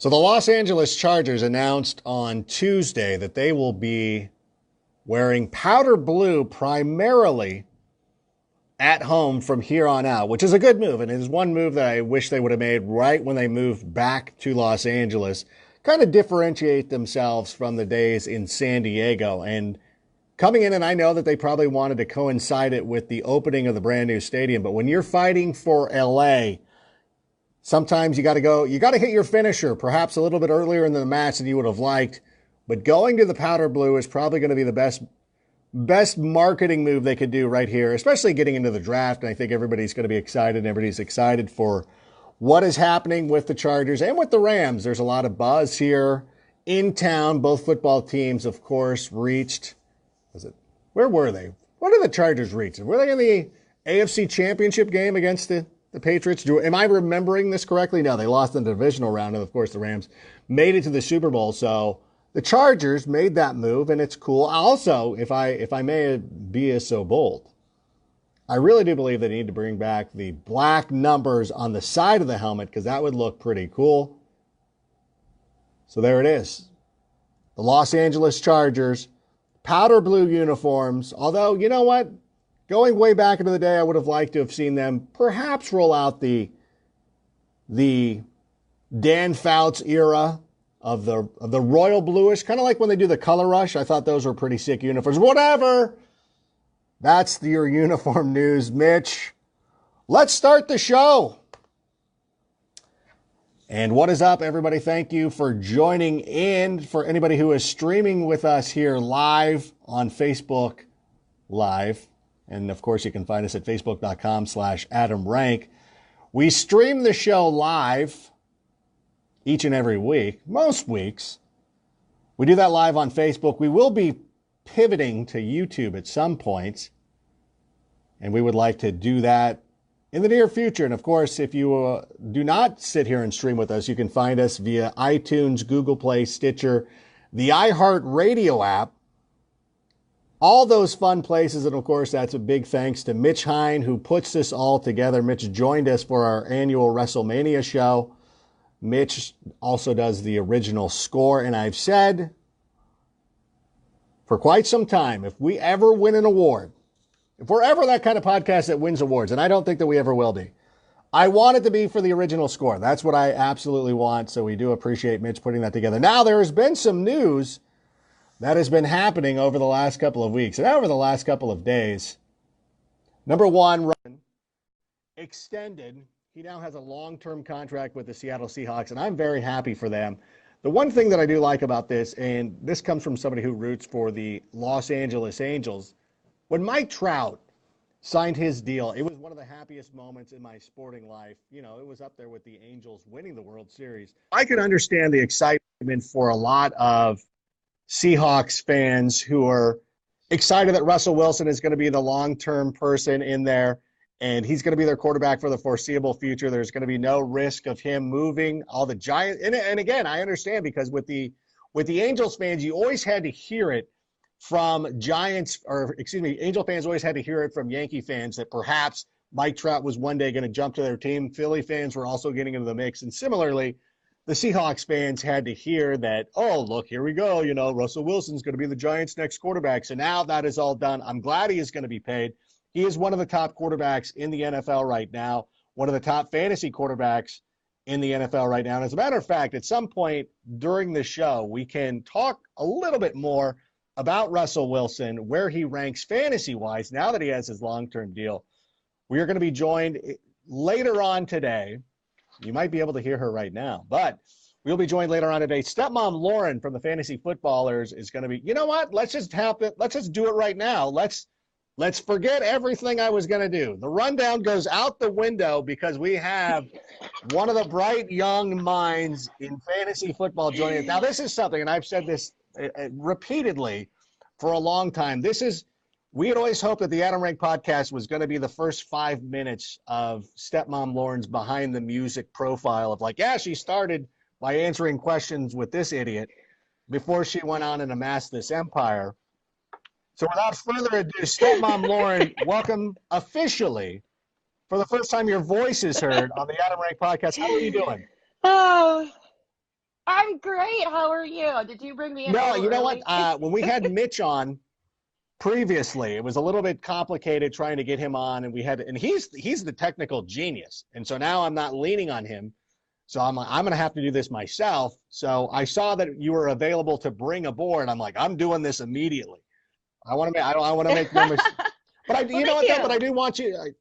So the Los Angeles Chargers announced on Tuesday that they will be wearing powder blue primarily at home from here on out, which is a good move. And it is one move that I wish they would have made right when they moved back to Los Angeles, kind of differentiate themselves from the days in San Diego. And coming in, and I know that they probably wanted to coincide it with the opening of the brand new stadium, but when you're fighting for LA, sometimes you got to hit your finisher, perhaps a little bit earlier in the match than you would have liked. But going to the powder blue is probably going to be the best marketing move they could do right here, especially getting into the draft. And I think everybody's going to be excited. And everybody's excited for what is happening with the Chargers and with the Rams. There's a lot of buzz here in town. Both football teams, of course, reached. Where were they? What did the Chargers reach? Were they in the AFC Championship game against the Patriots? Am I remembering this correctly? No, they lost in the divisional round. And, of course, the Rams made it to the Super Bowl. So the Chargers made that move, and it's cool. Also, if I may be so bold, I really do believe they need to bring back the black numbers on the side of the helmet because that would look pretty cool. So there it is. The Los Angeles Chargers, powder blue uniforms. Although, you know what? Going way back into the day, I would have liked to have seen them perhaps roll out the Dan Fouts era of the royal bluish, kind of like when they do the color rush. I thought those were pretty sick uniforms. Whatever. That's your uniform news, Mitch. Let's start the show. And what is up, everybody? Thank you for joining in. For anybody who is streaming with us here live on Facebook Live. And, of course, you can find us at facebook.com/Adam Rank. We stream the show live each and every week, most weeks. We do that live on Facebook. We will be pivoting to YouTube at some point, and we would like to do that in the near future. And, of course, if you do not sit here and stream with us, you can find us via iTunes, Google Play, Stitcher, the iHeartRadio app, all those fun places. And, of course, that's a big thanks to Mitch Hine, who puts this all together. Mitch joined us for our annual WrestleMania show. Mitch also does the original score. And I've said for quite some time, if we ever win an award, if we're ever that kind of podcast that wins awards, and I don't think that we ever will be, I want it to be for the original score. That's what I absolutely want. So we do appreciate Mitch putting that together. Now, there has been some news that has been happening over the last couple of weeks and over the last couple of days. Number one, Ryan extended. He now has a long-term contract with the Seattle Seahawks, and I'm very happy for them. The one thing that I do like about this, and this comes from somebody who roots for the Los Angeles Angels, when Mike Trout signed his deal, it was one of the happiest moments in my sporting life. You know, it was up there with the Angels winning the World Series. I can understand the excitement for a lot of Seahawks fans who are excited that Russell Wilson is going to be the long-term person in there, and he's going to be their quarterback for the foreseeable future. There's going to be no risk of him moving. All the Giants, and again, I understand because with the Angels fans, you always had to hear it from Angel fans always had to hear it from Yankee fans that perhaps Mike Trout was one day going to jump to their team. Philly fans were also getting into the mix, and similarly, the Seahawks fans had to hear that, oh, look, here we go. You know, Russell Wilson's going to be the Giants' next quarterback. So now that is all done. I'm glad he is going to be paid. He is one of the top quarterbacks in the NFL right now, one of the top fantasy quarterbacks in the NFL right now. And as a matter of fact, at some point during the show, we can talk a little bit more about Russell Wilson, where he ranks fantasy-wise now that he has his long-term deal. We are going to be joined later on today. You might be able to hear her right now, but we'll be joined later on today. Stepmom Lauren from the Fantasy Footballers is going to be, you know what? Let's just do it right now. Let's forget everything I was going to do. The rundown goes out the window because we have one of the bright young minds in fantasy football joining us. Now, this is something, and I've said this repeatedly for a long time. We had always hoped that the Adam Rank podcast was going to be the first 5 minutes of Stepmom Lauren's behind the music profile of like, yeah, she started by answering questions with this idiot before she went on and amassed this empire. So without further ado, Stepmom Lauren, welcome officially. For the first time, your voice is heard on the Adam Rank podcast. How are you doing? Oh, I'm great. How are you? Did you bring me in a No, little you know what? early? When we had Mitch on previously, it was a little bit complicated trying to get him on, and he's the technical genius, and so now I'm not leaning on him. So I'm going to have to do this myself. So I saw that you were available to bring aboard. I'm like, I'm doing this immediately. I want to make no mistake. But Well, you know thank what though? But you. I do want you.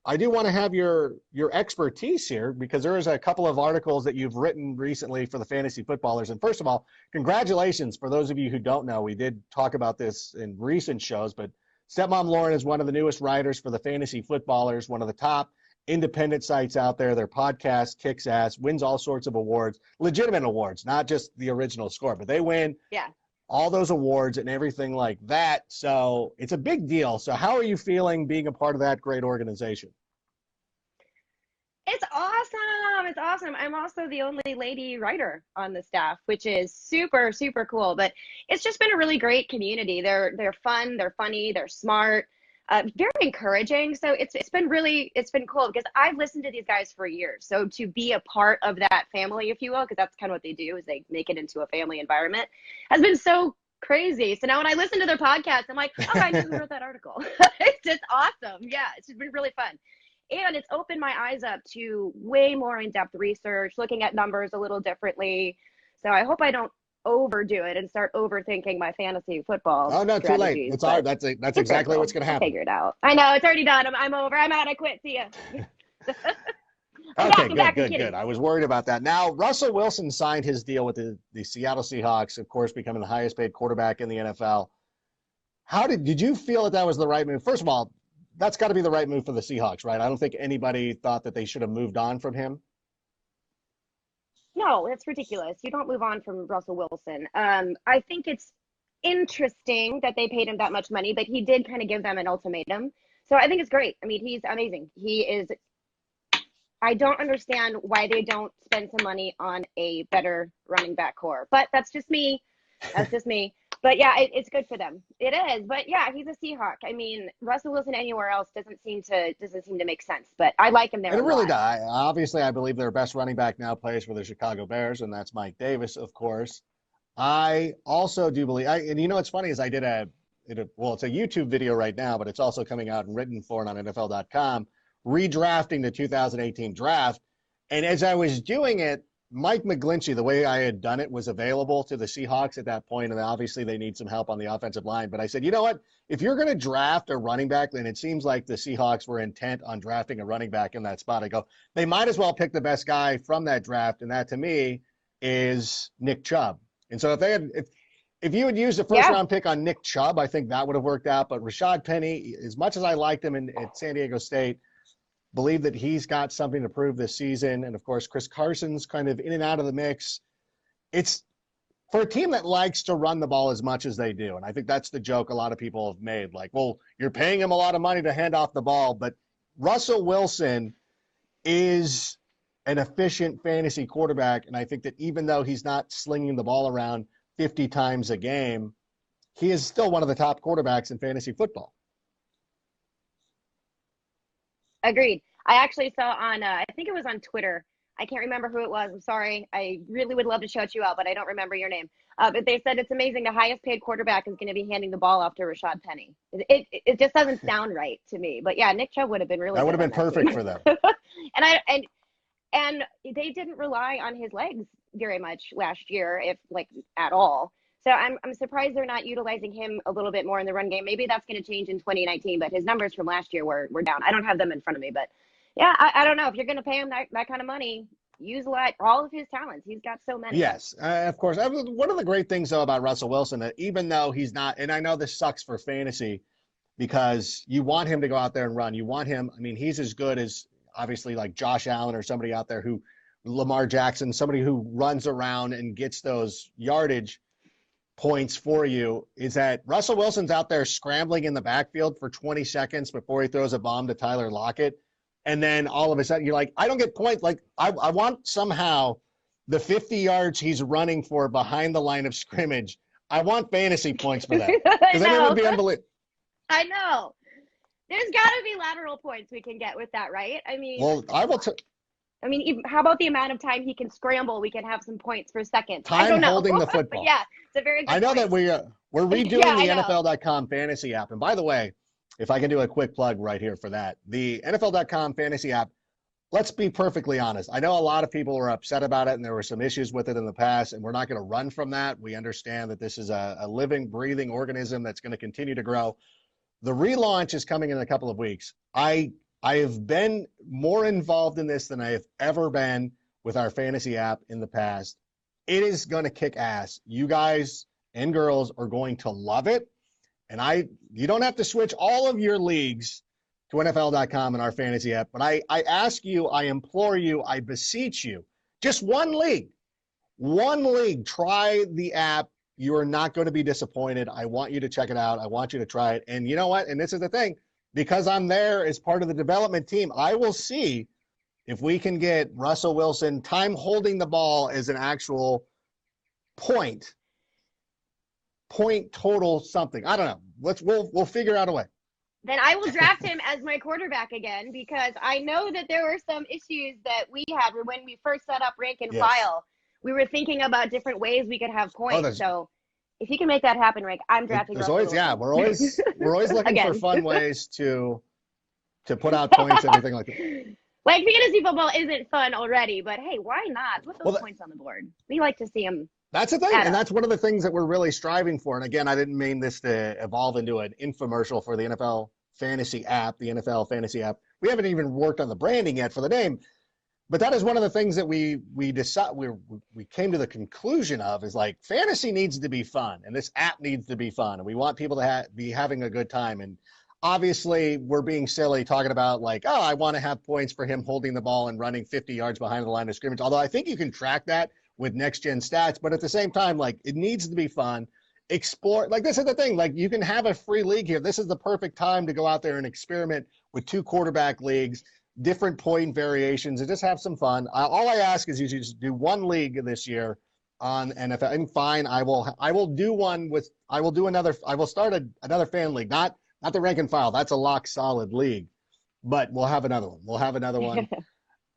I do want to have your expertise here because there is a couple of articles that you've written recently for the fantasy footballers. And first of all, congratulations for those of you who don't know. We did talk about this in recent shows, but Stepmom Lauren is one of the newest writers for the fantasy footballers, one of the top independent sites out there. Their podcast kicks ass, wins all sorts of awards, legitimate awards, not just the original score, but they win Yeah. all those awards and everything like that. So it's a big deal. So how are you feeling being a part of that great organization? It's awesome. It's awesome. I'm also the only lady writer on the staff, which is super, super cool. But it's just been a really great community. They're fun, they're funny, they're smart, very encouraging. So it's been cool because I've listened to these guys for years. So to be a part of that family, if you will, because that's kind of what they do is they make it into a family environment, has been so crazy. So now when I listen to their podcast, I'm like, oh, I know who wrote that article. It's just awesome. Yeah, it's been really fun. And it's opened my eyes up to way more in-depth research, looking at numbers a little differently. So I hope I don't overdo it and start overthinking my fantasy football Oh no, too late. strategies, It's all right. but That's it's exactly what's April. going to I'll happen. figure it out. I know it's already done. I'm over. I'm out. I quit. See ya. I'm back. Okay, I'm good, back. I'm good, good. kidding. I was worried about that. Now, Russell Wilson signed his deal with the Seattle Seahawks, of course, becoming the highest paid quarterback in the NFL. How did you feel that was the right move? First of all, that's got to be the right move for the Seahawks, right? I don't think anybody thought that they should have moved on from him. No, that's ridiculous. You don't move on from Russell Wilson. I think it's interesting that they paid him that much money, but he did kind of give them an ultimatum. So I think it's great. I mean, he's amazing. He is. I don't understand why they don't spend some money on a better running back core, but that's just me. That's just me. But yeah, it's good for them. It is. But yeah, he's a Seahawk. I mean, Russell Wilson anywhere else doesn't seem to make sense. But I like him there And a it really lot. does. Obviously, I believe their best running back now plays for the Chicago Bears, and that's Mike Davis, of course. I also do believe, and you know what's funny is well, it's a YouTube video right now, but it's also coming out and written for it on NFL.com, redrafting the 2018 draft. And as I was doing it, Mike McGlinchey, the way I had done it, was available to the Seahawks at that point, and obviously they need some help on the offensive line. But I said, you know what? If you're going to draft a running back, then it seems like the Seahawks were intent on drafting a running back in that spot. I go, they might as well pick the best guy from that draft, and that to me is Nick Chubb. And so if you had used a first Yeah. round pick on Nick Chubb, I think that would have worked out. But Rashad Penny, as much as I liked him at San Diego State, believe that he's got something to prove this season. And of course, Chris Carson's kind of in and out of the mix. It's for a team that likes to run the ball as much as they do. And I think that's the joke a lot of people have made. Like, well, you're paying him a lot of money to hand off the ball, but Russell Wilson is an efficient fantasy quarterback. And I think that even though he's not slinging the ball around 50 times a game, he is still one of the top quarterbacks in fantasy football. Agreed. I actually saw on, I think it was on Twitter. I can't remember who it was. I'm sorry. I really would love to shout you out, but I don't remember your name. But they said it's amazing. The highest paid quarterback is going to be handing the ball off to Rashad Penny. It just doesn't sound right to me. But yeah, Nick Chubb would have been really That would good have on been that perfect team. for them. And they didn't rely on his legs very much last year, if like at all. So I'm surprised they're not utilizing him a little bit more in the run game. Maybe that's going to change in 2019, but his numbers from last year were down. I don't have them in front of me, but yeah, I don't know. If you're going to pay him that kind of money, use all of his talents. He's got so many. Yes, of course. One of the great things, though, about Russell Wilson, that even though he's not, and I know this sucks for fantasy because you want him to go out there and run. You want him, I mean, he's as good as obviously like Josh Allen or somebody out there Lamar Jackson, somebody who runs around and gets those yardage points for you, is that Russell Wilson's out there scrambling in the backfield for 20 seconds before he throws a bomb to Tyler Lockett. And then all of a sudden you're like, I don't get points. Like I want somehow the 50 yards he's running for behind the line of scrimmage. I want fantasy points for that I because then it would know. be unbelievable. I know. There's got to be lateral points we can get with that, right? I mean, Well, I mean, even, how about the amount of time he can scramble? We can have some points for seconds. I Time don't know. holding the But football. yeah, it's a very good I know point. that we're redoing Yeah, I the know. NFL.com fantasy app. And by the way, if I can do a quick plug right here for that, the NFL.com fantasy app, let's be perfectly honest. I know a lot of people were upset about it and there were some issues with it in the past, and we're not going to run from that. We understand that this is a living, breathing organism that's going to continue to grow. The relaunch is coming in a couple of weeks. I have been more involved in this than I have ever been with our fantasy app in the past. It is going to kick ass. You guys and girls are going to love it. And you don't have to switch all of your leagues to NFL.com and our fantasy app, but I ask you, I implore you, I beseech you, just one league, try the app. You are not going to be disappointed. I want you to check it out. I want you to try it. And you know what? And this is the thing, because I'm there as part of the development team, I will see if we can get Russell Wilson time holding the ball as an actual point total something. I don't know. We'll figure out a way. Then I will draft him as my quarterback again, because I know that there were some issues that we had when we first set up rank and file. We were thinking about different ways we could have points. So if you can make that happen, Rick, I'm drafting. We're always looking for fun ways to put out points and everything like that. Like, fantasy football isn't fun already, but hey, why not put those points on the board? We like to see them. That's the thing, and that's one of the things that we're really striving for. And again, I didn't mean this to evolve into an infomercial for the NFL fantasy app, the NFL fantasy app. We haven't even worked on the branding yet for the name, but that is one of the things that we came to the conclusion of, is like, fantasy needs to be fun, and this app needs to be fun, and we want people to be having a good time. And obviously, we're being silly talking about like, oh, I want to have points for him holding the ball and running 50 yards behind the line of scrimmage. Although I think you can track that with next gen stats, but at the same time, like, it needs to be fun. Explore, like, this is the thing, like, you can have a free league here. This is the perfect time to go out there and experiment with 2 quarterback leagues, different point variations, and just have some fun. All I ask is you just do 1 league this year on NFL. And fine, I will start another fan league, not the rank and file. That's a lock solid league, but we'll have another one. We'll have another one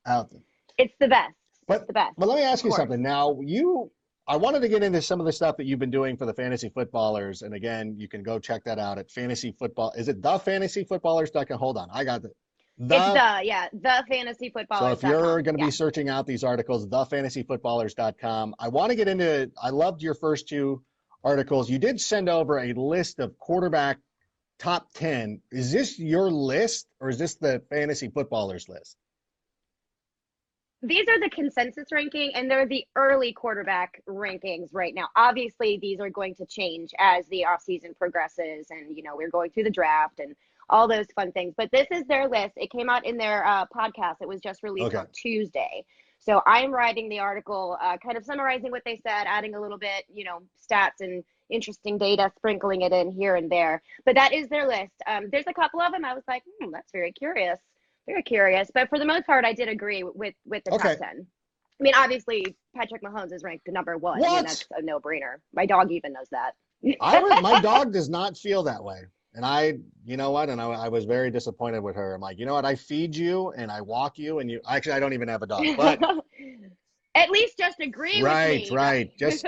out there. It's the best. But let me ask you something. Now, I wanted to get into some of the stuff that you've been doing for the Fantasy Footballers. And again, you can go check that out at Fantasy Football. Is it thefantasyfootballers.com? Hold on. I got it. thefantasyfootballers.com. So if you're going to be searching out these articles, thefantasyfootballers.com. I want to get into, I loved your first 2 articles. You did send over a list of quarterback top 10. Is this your list, or is this the Fantasy Footballers list? These are the consensus ranking, and they're the early quarterback rankings right now. Obviously, these are going to change as the offseason progresses, and, you know, we're going through the draft and all those fun things. But this is their list. It came out in their podcast. It was just released on Tuesday. So I'm writing the article, kind of summarizing what they said, adding a little bit, you know, stats and interesting data, sprinkling it in here and there. But that is their list. There's a couple of them I was like, that's very curious. Very curious, but for the most part, I did agree with the top 10. I mean, obviously, Patrick Mahomes is ranked number 1. What? I mean, that's a no-brainer. My dog even knows that. My dog does not feel that way, and you know what? And I was very disappointed with her. I'm like, you know what? I feed you and I walk you, and you. Actually, I don't even have a dog, but at least just agree with me. Right. Just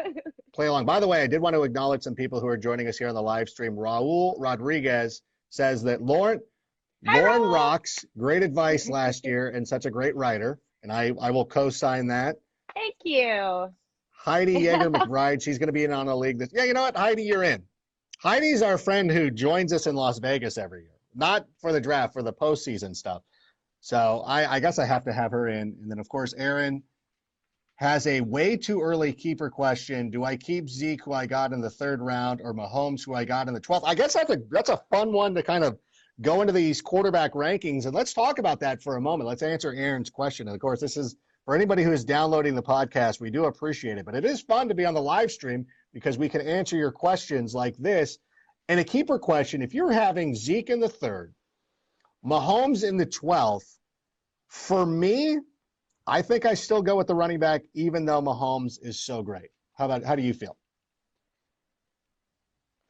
play along. By the way, I did want to acknowledge some people who are joining us here on the live stream. Raul Rodriguez says that Lauren rocks. Great advice last year, and such a great writer. And I will co-sign that. Thank you. Heidi Yeager McBride, she's going to be in on a league yeah, you know what, Heidi, you're in. Heidi's our friend who joins us in Las Vegas every year. Not for the draft, for the postseason stuff. So I guess I have to have her in. And then, of course, Aaron has a way too early keeper question. Do I keep Zeke, who I got in the 3rd round, or Mahomes, who I got in the 12th? I guess that's a fun one to kind of go into these quarterback rankings, and let's talk about that for a moment. Let's answer Aaron's question. And of course, this is for anybody who is downloading the podcast. We do appreciate it, but it is fun to be on the live stream because we can answer your questions like this. And a keeper question: if you're having Zeke in the 3rd, Mahomes in the 12th, for me, I think I still go with the running back, even though Mahomes is so great. How do you feel?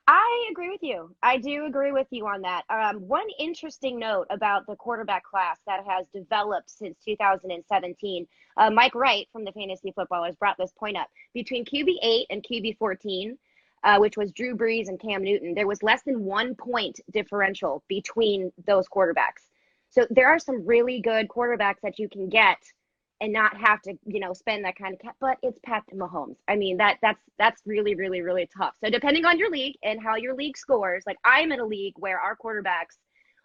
I I agree with you. I do agree with you on that. One interesting note about the quarterback class that has developed since 2017, Mike Wright from the Fantasy Footballers brought this point up. Between QB8 and QB14, which was Drew Brees and Cam Newton, there was less than 1 point differential between those quarterbacks. So there are some really good quarterbacks that you can get and not have to, spend that kind of cap. But it's Patrick Mahomes. I mean, that's really, really, really tough. So depending on your league and how your league scores, like I'm in a league where our quarterbacks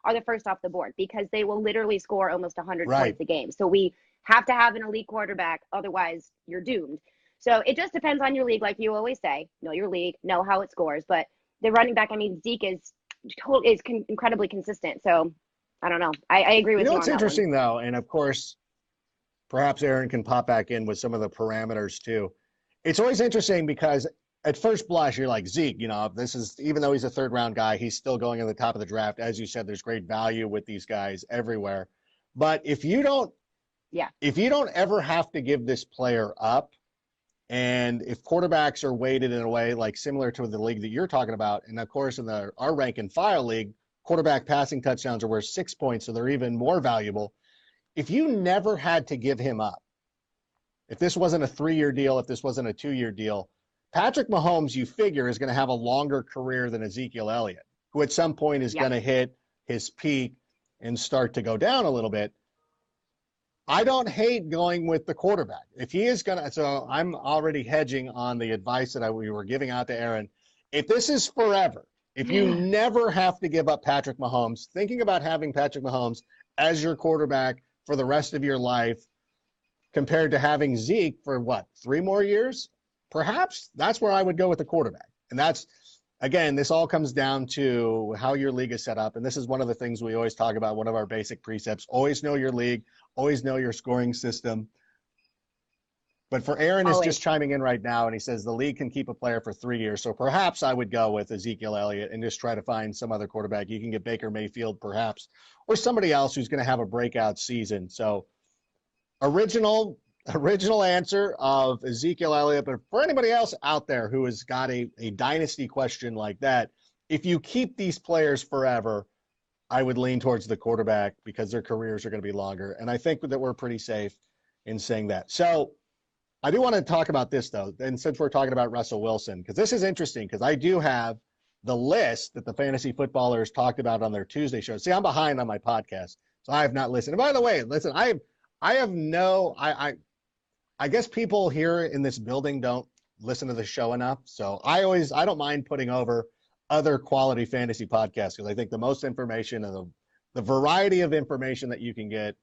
are the first off the board because they will literally score almost 100 Right. points a game. So we have to have an elite quarterback, otherwise you're doomed. So it just depends on your league, like you always say. Know your league, know how it scores. But the running back, I mean, Zeke is incredibly consistent. So I don't know. I agree with you on What's that one. interesting, though, and of course, perhaps Aaron can pop back in with some of the parameters too. It's always interesting because at first blush, you're like, Zeke, this is, even though he's a third round guy, he's still going in the top of the draft. As you said, there's great value with these guys everywhere. But if you don't ever have to give this player up, and if quarterbacks are weighted in a way like similar to the league that you're talking about, and of course in our rank and file league, quarterback passing touchdowns are worth 6 points, so they're even more valuable. If you never had to give him up, if this wasn't a 3-year deal, if this wasn't a 2-year deal, Patrick Mahomes, you figure, is going to have a longer career than Ezekiel Elliott, who at some point is going to hit his peak and start to go down a little bit. I don't hate going with the quarterback. If he is going to, so I'm already hedging on the advice that we were giving out to Aaron. If this is forever, if you never have to give up Patrick Mahomes, thinking about having Patrick Mahomes as your quarterback for the rest of your life compared to having Zeke for 3 more years? Perhaps that's where I would go with the quarterback. And that's, again, this all comes down to how your league is set up. And this is one of the things we always talk about, one of our basic precepts. Always know your league, always know your scoring system. But for Aaron is just chiming in right now, and he says the league can keep a player for 3 years. So perhaps I would go with Ezekiel Elliott and just try to find some other quarterback. You can get Baker Mayfield perhaps, or somebody else who's going to have a breakout season. So original answer of Ezekiel Elliott. But for anybody else out there who has got a dynasty question like that, if you keep these players forever, I would lean towards the quarterback because their careers are going to be longer. And I think that we're pretty safe in saying that. So I do want to talk about this, though, and since we're talking about Russell Wilson, because this is interesting, because I do have the list that the Fantasy Footballers talked about on their Tuesday show. See, I'm behind on my podcast, so I have not listened. And by the way, listen, I guess people here in this building don't listen to the show enough, so I don't mind putting over other quality fantasy podcasts because I think the most information and the variety of information that you can get,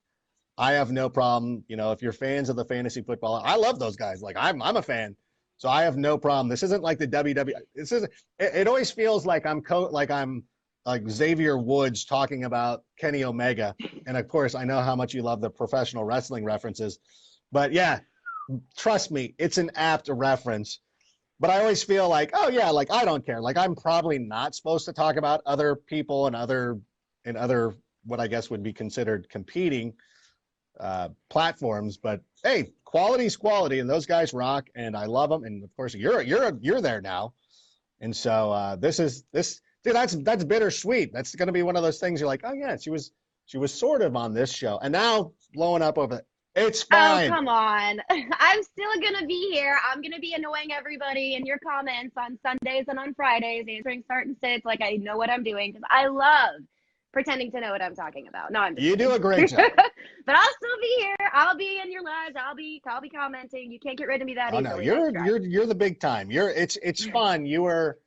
I have no problem. If you're fans of the fantasy football, I love those guys. Like I'm a fan, so I have no problem. This isn't like the WWE. This isn't. It always feels like I'm like Xavier Woods talking about Kenny Omega, and of course I know how much you love the professional wrestling references, but yeah, trust me, it's an apt reference. But I always feel like, oh yeah, like I don't care. Like I'm probably not supposed to talk about other people and other what I guess would be considered competing platforms, but hey, quality's quality, and those guys rock, and I love them. And of course, you're there now, and so dude, that's bittersweet. That's going to be one of those things you're like, oh yeah, she was sort of on this show, and now blowing up over it. It's fine. Oh, come on. I'm still going to be here. I'm going to be annoying everybody in your comments on Sundays and on Fridays, answering certain sits like I know what I'm doing, because I love pretending to know what I'm talking about. No, I'm just You kidding. do a great job. But I'll still be here. I'll be in your lives. I'll be commenting. You can't get rid of me that Oh easily. no, you're the big time. It's fun. You're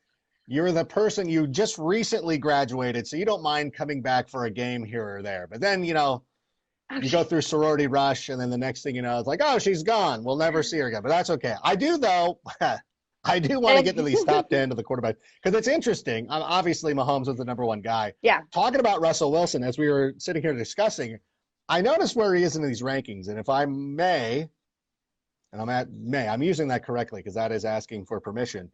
the person, you just recently graduated, so you don't mind coming back for a game here or there. But then, you go through sorority rush, and then the next thing you know, it's like, oh, she's gone. We'll never see her again. But that's okay. I do, though. I do want to get to these top 10 of the quarterbacks because it's interesting. Obviously, Mahomes was the number one guy. Yeah. Talking about Russell Wilson, as we were sitting here discussing, I noticed where he is in these rankings. And if I may, I'm using that correctly because that is asking for permission.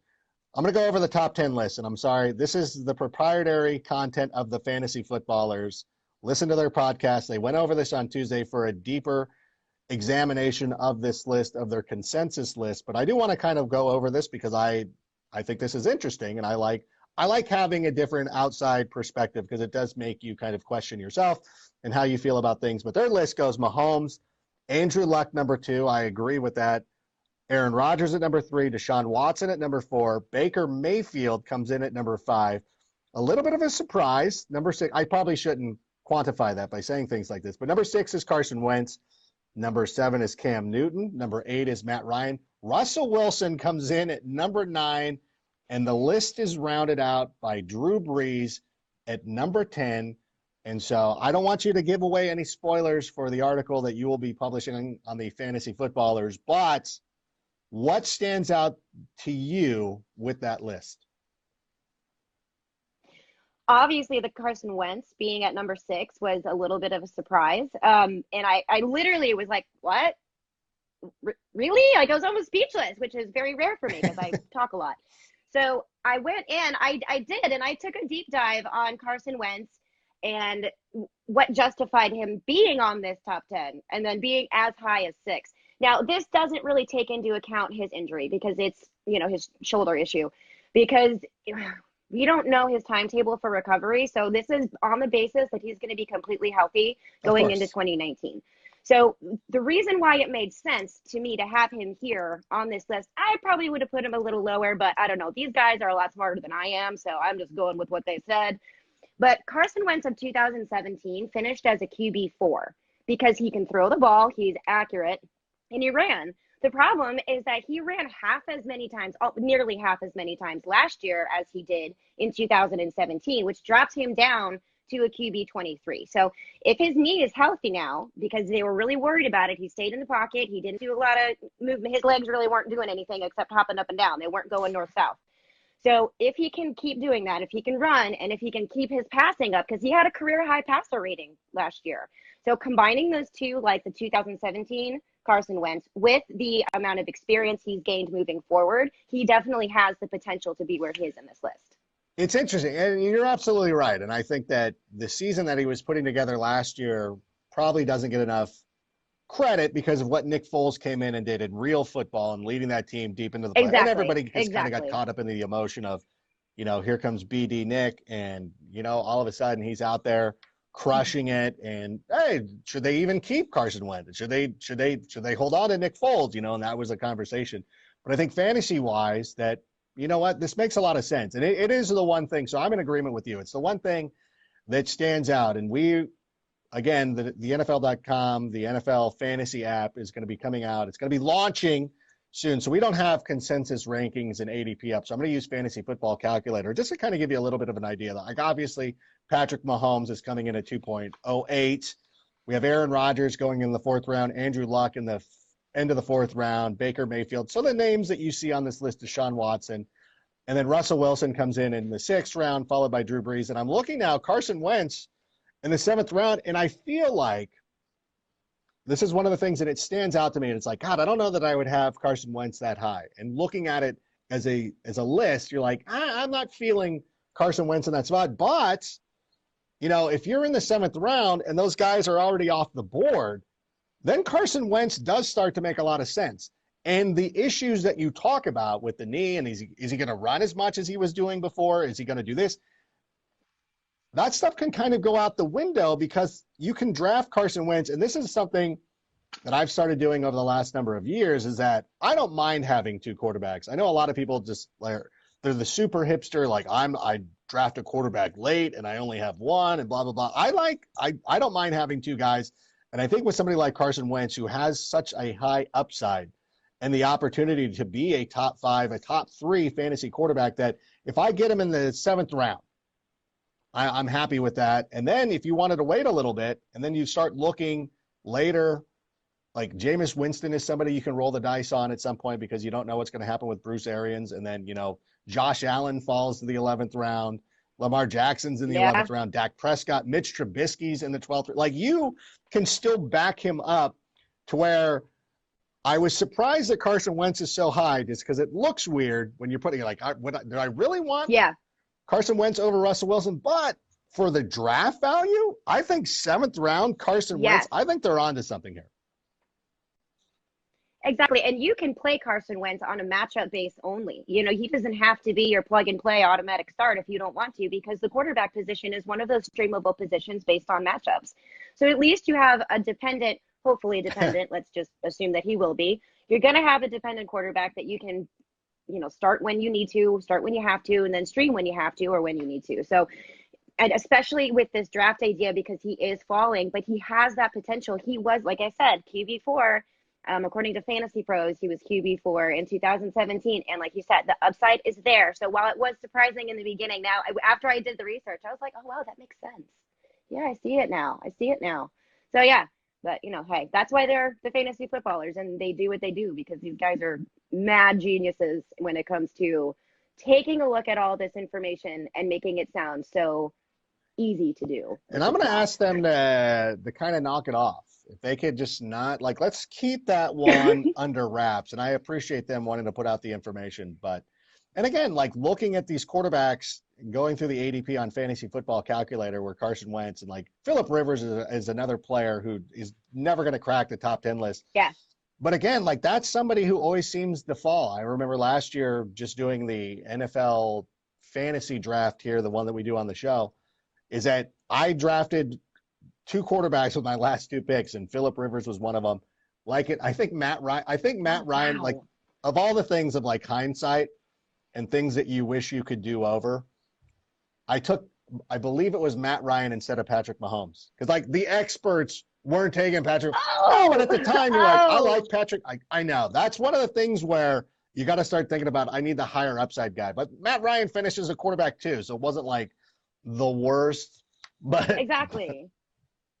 I'm going to go over the top 10 list. And I'm sorry, this is the proprietary content of the Fantasy Footballers. Listen to their podcast. They went over this on Tuesday for a deeper examination of this list, of their consensus list. But I do want to kind of go over this because I think this is interesting, and I like I like having a different outside perspective because it does make you kind of question yourself and how you feel about things. But their list goes Mahomes, Andrew Luck, number 2. I agree with that. Aaron Rodgers at number 3, Deshaun Watson at number 4, Baker Mayfield comes in at number 5. A little bit of a surprise, number 6. I probably shouldn't quantify that by saying things like this, but number 6 is Carson Wentz. Number 7 is Cam Newton. Number 8 is Matt Ryan. Russell Wilson comes in at number 9, and the list is rounded out by Drew Brees at number 10. And so I don't want you to give away any spoilers for the article that you will be publishing on the Fantasy Footballers, but what stands out to you with that list? Obviously, the Carson Wentz being at number 6 was a little bit of a surprise. And I literally was like, what? Really? Like, I was almost speechless, which is very rare for me because I talk a lot. So I went in, I did, and I took a deep dive on Carson Wentz and what justified him being on this top 10 and then being as high as 6. Now, this doesn't really take into account his injury because it's, his shoulder issue, because we don't know his timetable for recovery. So this is on the basis that he's going to be completely healthy going into 2019. So the reason why it made sense to me to have him here on this list, I probably would have put him a little lower, but I don't know. These guys are a lot smarter than I am, so I'm just going with what they said. But Carson Wentz of 2017 finished as a QB4 because he can throw the ball, he's accurate, and he ran. The problem is that he ran half as many times, nearly half as many times last year as he did in 2017, which drops him down to a QB 23. So if his knee is healthy now, because they were really worried about it, he stayed in the pocket. He didn't do a lot of movement. His legs really weren't doing anything except hopping up and down. They weren't going north-south. So if he can keep doing that, if he can run, and if he can keep his passing up, because he had a career high passer rating last year. So combining those two, like the 2017 Carson Wentz, with the amount of experience he's gained moving forward, he definitely has the potential to be where he is in this list. It's interesting, and you're absolutely right. And I think that the season that he was putting together last year probably doesn't get enough credit because of what Nick Foles came in and did in real football and leading that team deep into the play. And everybody just kind of got caught up in the emotion of, here comes BD Nick, and, all of a sudden he's out there crushing it. And, hey, should they even keep Carson Wentz? Should they hold on to Nick Foles? And that was a conversation. But I think fantasy-wise that, you know what, this makes a lot of sense. And it is the one thing. So I'm in agreement with you. It's the one thing that stands out. And again, the NFL.com, the NFL fantasy app is going to be coming out. It's going to be launching soon. So we don't have consensus rankings and ADP up. So I'm going to use Fantasy Football Calculator just to kind of give you a little bit of an idea. Like, obviously, Patrick Mahomes is coming in at 2.08. We have Aaron Rodgers going in the 4th round, Andrew Luck in the end of the 4th round, Baker Mayfield. So the names that you see on this list is Deshaun Watson. And then Russell Wilson comes in the 6th round, followed by Drew Brees. And I'm looking now, Carson Wentz in the 7th round, and I feel like this is one of the things that it stands out to me. And it's like, God, I don't know that I would have Carson Wentz that high. And looking at it as a list, you're like, I'm not feeling Carson Wentz in that spot. But, if you're in the 7th round and those guys are already off the board, then Carson Wentz does start to make a lot of sense. And the issues that you talk about with the knee, and is he going to run as much as he was doing before? Is he going to do this? That stuff can kind of go out the window because you can draft Carson Wentz. And this is something that I've started doing over the last number of years, is that I don't mind having 2 quarterbacks. I know a lot of people just they're the super hipster, like I draft a quarterback late and I only have 1 and blah, blah, blah. I don't mind having 2 guys. And I think with somebody like Carson Wentz, who has such a high upside and the opportunity to be a top 5, a top 3 fantasy quarterback, that if I get him in the 7th round, I'm happy with that. And then if you wanted to wait a little bit and then you start looking later, like Jameis Winston is somebody you can roll the dice on at some point because you don't know what's going to happen with Bruce Arians. And then, Josh Allen falls to the 11th round. Lamar Jackson's in the 11th round. Dak Prescott, Mitch Trubisky's in the 12th. Like, you can still back him up to where I was surprised that Carson Wentz is so high, just because it looks weird when you're putting it like, do I really want Carson Wentz over Russell Wilson? But for the draft value, I think 7th round Carson Wentz, I think they're onto something here. Exactly. And you can play Carson Wentz on a matchup base only. You know, he doesn't have to be your plug and play automatic start if you don't want to, because the quarterback position is one of those streamable positions based on matchups. So at least you have a dependent, hopefully dependent, let's just assume that he will be. You're going to have a dependent quarterback that you can, you know, start when you need to, start when you have to, and then stream when you have to or when you need to. So, and especially with this draft idea, because he is falling, but he has that potential. He was, like I said, QB4. According to Fantasy Pros, he was QB4 in 2017. And like you said, the upside is there. So while it was surprising in the beginning, now after I did the research, I was like, oh, wow, that makes sense. Yeah, I see it now. I see it now. So yeah, but you know, hey, that's why they're the fantasy footballers and they do what they do, because these guys are mad geniuses when it comes to taking a look at all this information and making it sound so easy to do. And I'm going to ask them to kind of knock it off. If they could just not, like, let's keep that one under wraps. And I appreciate them wanting to put out the information. But, and again, like looking at these quarterbacks, going through the ADP on Fantasy Football Calculator where Carson Wentz and like Phillip Rivers is another player who is never going to crack the top 10 list. Yeah. But again, like that's somebody who always seems to fall. I remember last year just doing the NFL fantasy draft here, the one that we do on the show, is that I drafted two quarterbacks with my last two picks, and Phillip Rivers was one of them. Like it, I think Matt Ryan, like of all the things of like hindsight and things that you wish you could do over, I believe it was Matt Ryan instead of Patrick Mahomes. Because like the experts weren't taking Patrick. Oh, but at the time you're like, I like Patrick. I know. That's one of the things where you got to start thinking about, I need the higher upside guy. But Matt Ryan finishes a quarterback too, so it wasn't like the worst. But exactly.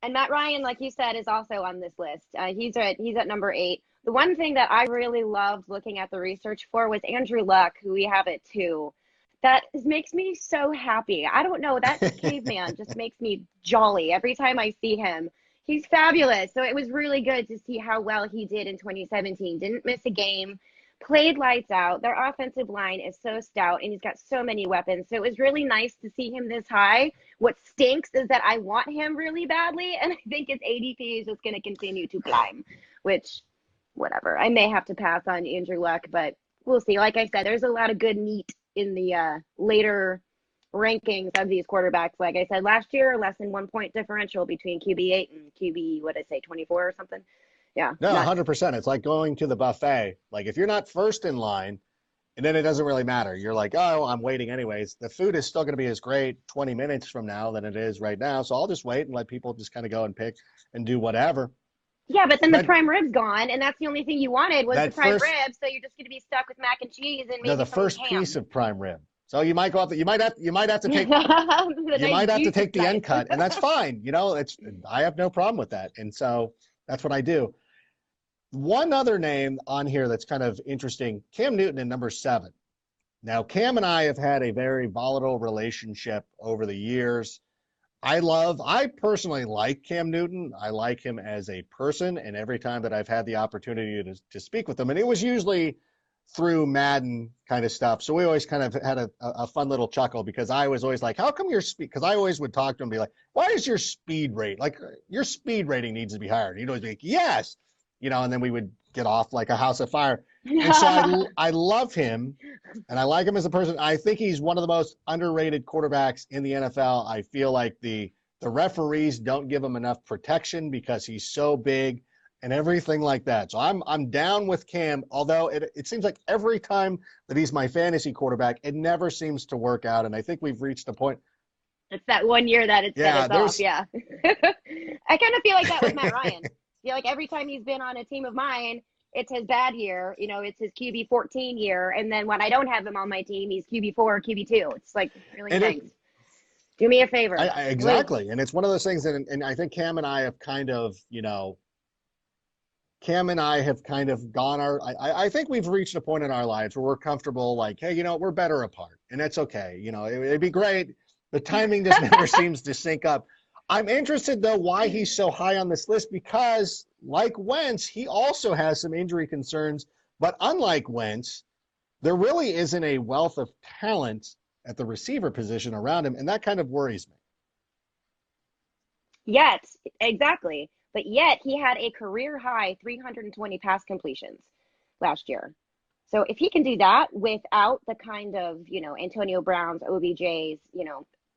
And Matt Ryan, like you said, is also on this list. He's at number 8. The one thing that I really loved looking at the research for was Andrew Luck, who we have at 2. That makes me so happy. I don't know, that caveman just makes me jolly every time I see him. He's fabulous. So it was really good to see how well he did in 2017. Didn't miss a game, played lights out. Their offensive line is so stout, and he's got so many weapons. So it was really nice to see him this high. What stinks is that I want him really badly, and I think his ADP is just going to continue to climb, which, whatever. I may have to pass on Andrew Luck, but we'll see. Like I said, there's a lot of good meat in the later rankings of these quarterbacks. Like I said, last year, less than 1 point differential between QB8 and QB, 24 or something. Yeah. No, 100%. It's like going to the buffet. Like if you're not first in line, and then it doesn't really matter. You're like, oh, I'm waiting anyways. The food is still going to be as great 20 minutes from now than it is right now. So I'll just wait and let people just kind of go and pick and do whatever. Yeah, but then the prime rib's gone, and that's the only thing you wanted was the prime rib. So you're just going to be stuck with mac and cheese and maybe the first ham. Piece of prime rib. So you might go up. You might have to take. The end cut, and that's fine. You know, I have no problem with that, and so that's what I do. One other name on here that's kind of interesting, Cam Newton in number 7. Now, Cam and I have had a very volatile relationship over the years. I personally like Cam Newton. I like him as a person, and every time that I've had the opportunity to speak with him, and it was usually through Madden kind of stuff. So we always kind of had a fun little chuckle, because I was always like, how come your speed? Because I always would talk to him and be like, why is your speed rate? Like, your speed rating needs to be higher. And he'd always be like, yes. You know, and then we would get off like a house of fire. And so I love him, and I like him as a person. I think he's one of the most underrated quarterbacks in the NFL. I feel like the referees don't give him enough protection because he's so big and everything like that. So I'm down with Cam, although it seems like every time that he's my fantasy quarterback, it never seems to work out. And I think we've reached a point. It's that 1 year that it's off. Yeah. I kind of feel like that with Matt Ryan. I feel like every time he's been on a team of mine, it's his bad year. You know, it's his QB 14 year. And then when I don't have him on my team, he's QB 4 or QB 2. It's like, really thanks. Do me a favor. Exactly. And it's one of those things that, and I think Cam and I have kind of, gone I think we've reached a point in our lives where we're comfortable, like, hey, we're better apart. And that's okay. It'd be great. The timing just never seems to sync up. I'm interested, though, why he's so high on this list, because like Wentz, he also has some injury concerns. But unlike Wentz, there really isn't a wealth of talent at the receiver position around him, and that kind of worries me. Yet, exactly. But yet he had a career high 320 pass completions. last year. So if he can do that without the kind of, Antonio Browns, OBJs,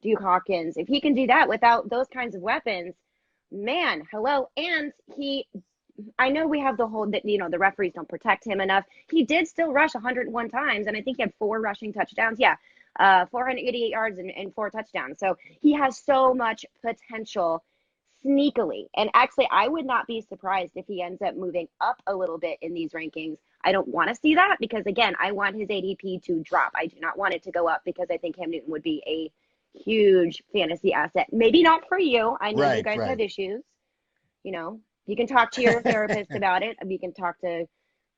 Duke Hawkins, if he can do that without those kinds of weapons, man, hello. And I know we have the whole that, the referees don't protect him enough. He did still rush 101 times, and I think he had 4 rushing touchdowns. Yeah, 488 yards and 4 touchdowns. So he has so much potential sneakily. And actually, I would not be surprised if he ends up moving up a little bit in these rankings. I don't want to see that because, again, I want his ADP to drop. I do not want it to go up because I think Cam Newton would be a huge fantasy asset. Maybe not for you. I know you guys have issues. You can talk to your therapist about it. We can talk to,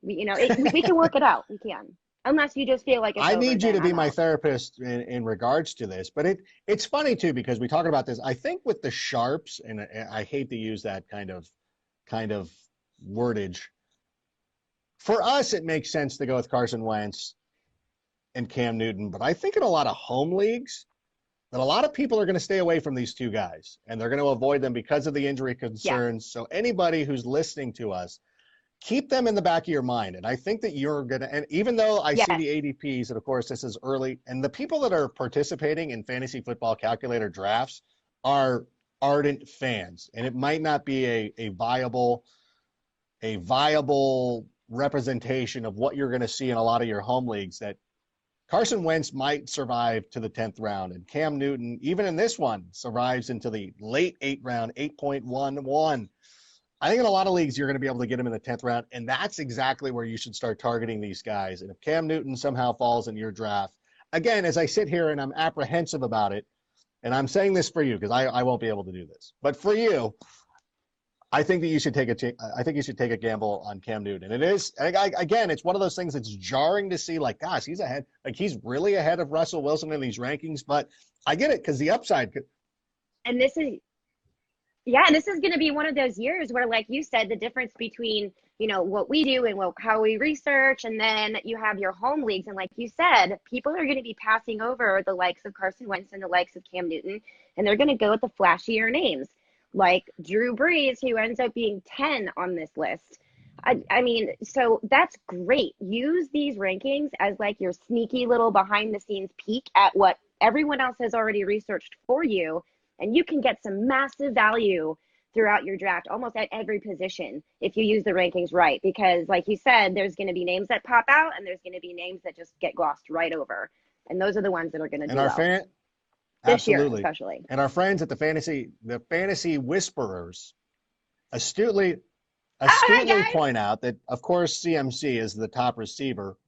we can work it out. We can. Unless you just feel like it's I over, need you to be I'm my out. therapist in regards to this. But it's funny, too, because we talk about this. I think with the sharps, and I hate to use that kind of wordage, for us, it makes sense to go with Carson Wentz and Cam Newton. But I think in a lot of home leagues, that a lot of people are going to stay away from these 2 guys, and they're going to avoid them because of the injury concerns. Yeah. So anybody who's listening to us, keep them in the back of your mind. And I think that you're going to, and even though I see the ADPs, and of course this is early, and the people that are participating in fantasy football calculator drafts are ardent fans, and it might not be a viable representation of what you're going to see in a lot of your home leagues, that Carson Wentz might survive to the 10th round, and Cam Newton, even in this one, survives into the late 8th round, 8.11. I think in a lot of leagues, you're going to be able to get him in the 10th round, and that's exactly where you should start targeting these guys. And if Cam Newton somehow falls in your draft, again, as I sit here and I'm apprehensive about it, and I'm saying this for you because I won't be able to do this, but for you, I think that you should take a gamble on Cam Newton. And it is, again, it's one of those things that's jarring to see, like, gosh, he's ahead. Like, he's really ahead of Russell Wilson in these rankings, but I get it because the upside. And this is going to be one of those years where, like you said, the difference between, what we do and how we research, and then you have your home leagues. And like you said, people are going to be passing over the likes of Carson Wentz and the likes of Cam Newton, and they're going to go with the flashier names like Drew Brees, who ends up being 10 on this list. I mean, so that's great. Use these rankings as like your sneaky little behind the scenes peek at what everyone else has already researched for you. And you can get some massive value throughout your draft, almost at every position, if you use the rankings right. Because like you said, there's going to be names that pop out, and there's going to be names that just get glossed right over. And those are the ones that are going to do well. This year, especially. And our friends at the Fantasy Whisperers astutely point out that, of course, CMC is the top receiver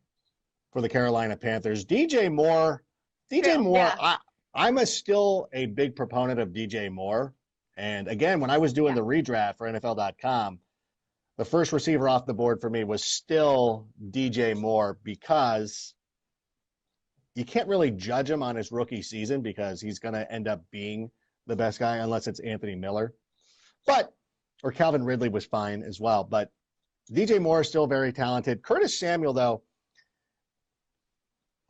for the Carolina Panthers. DJ Moore, yeah. I'm still a big proponent of DJ Moore. And again, when I was doing the redraft for NFL.com, the first receiver off the board for me was still DJ Moore, because you can't really judge him on his rookie season because he's going to end up being the best guy unless it's Anthony Miller. Or Calvin Ridley was fine as well. But DJ Moore is still very talented. Curtis Samuel, though,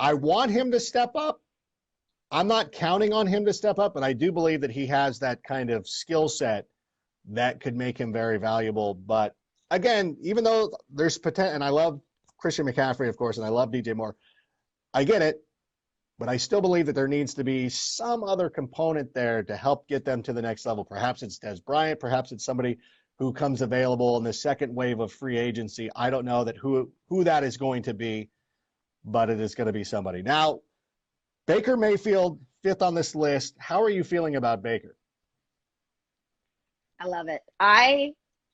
I want him to step up. I'm not counting on him to step up, but I do believe that he has that kind of skill set that could make him very valuable. But again, even though there's potential, and I love Christian McCaffrey, of course, and I love DJ Moore, I get it, but I still believe that there needs to be some other component there to help get them to the next level. Perhaps it's Dez Bryant, perhaps it's somebody who comes available in the second wave of free agency. I don't know who that is going to be, but it is going to be somebody. Now, Baker Mayfield, 5th on this list. How are you feeling about Baker? I love it. I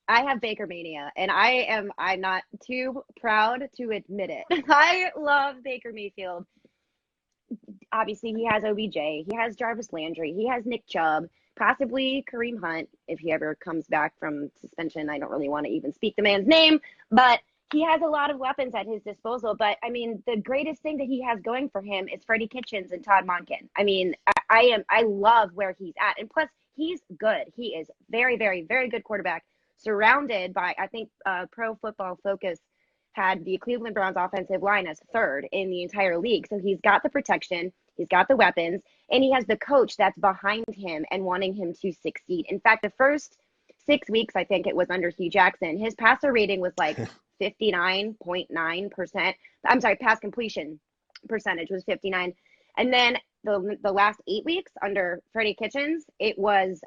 have Baker mania, and I'm not too proud to admit it. I love Baker Mayfield. Obviously, he has OBJ. He has Jarvis Landry. He has Nick Chubb, possibly Kareem Hunt if he ever comes back from suspension. I don't really want to even speak the man's name, but he has a lot of weapons at his disposal. But, I mean, the greatest thing that he has going for him is Freddie Kitchens and Todd Monken. I mean, I love where he's at. And plus, he's good. He is very, very, very good quarterback, surrounded by, I think, Pro Football Focus had the Cleveland Browns offensive line as 3rd in the entire league. So he's got the protection, he's got the weapons, and he has the coach that's behind him and wanting him to succeed. In fact, the first 6 weeks, I think it was under Hugh Jackson, his passer rating was like 59.9%. I'm sorry, pass completion percentage was 59. And then the last 8 weeks under Freddie Kitchens, it was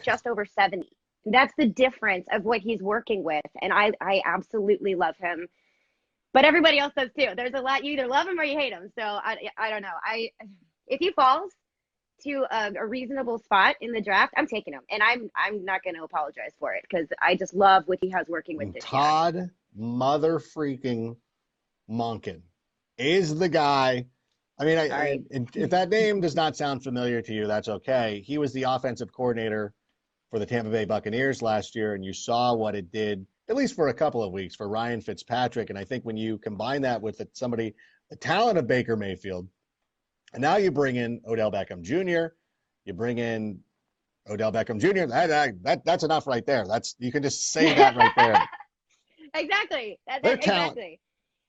just over 70. That's the difference of what he's working with. And I absolutely love him. But everybody else does too. There's a lot, you either love him or you hate him. So I don't know. If he falls to a reasonable spot in the draft, I'm taking him. And I'm not going to apologize for it because I just love what he has working with this year. Todd mother freaking Monken is the guy. I mean, if that name does not sound familiar to you, that's okay. He was the offensive coordinator for the Tampa Bay Buccaneers last year, and you saw what it did, at least for a couple of weeks, for Ryan Fitzpatrick. And I think when you combine that with the talent of Baker Mayfield, and now you bring in Odell Beckham Jr., that's enough right there. You can just say that right there. Exactly. Exactly.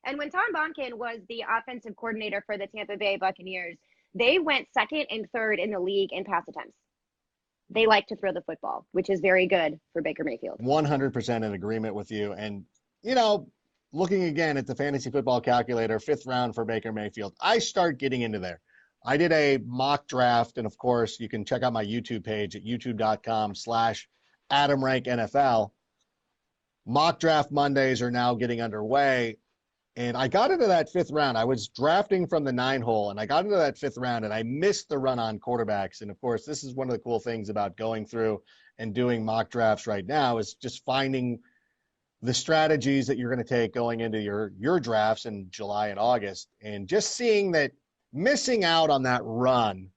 And when Todd Monken was the offensive coordinator for the Tampa Bay Buccaneers, they went second and third in the league in pass attempts. They like to throw the football, which is very good for Baker Mayfield. 100% in agreement with you. And, looking again at the fantasy football calculator, 5th round for Baker Mayfield, I start getting into there. I did a mock draft, and of course, you can check out my YouTube page at youtube.com/AdamRankNFL. Mock draft Mondays are now getting underway. And I got into that 5th round. I was drafting from the 9 hole, and I got into that 5th round, and I missed the run on quarterbacks. And, of course, this is one of the cool things about going through and doing mock drafts right now is just finding the strategies that you're going to take going into your drafts in July and August, and just seeing that missing out on that run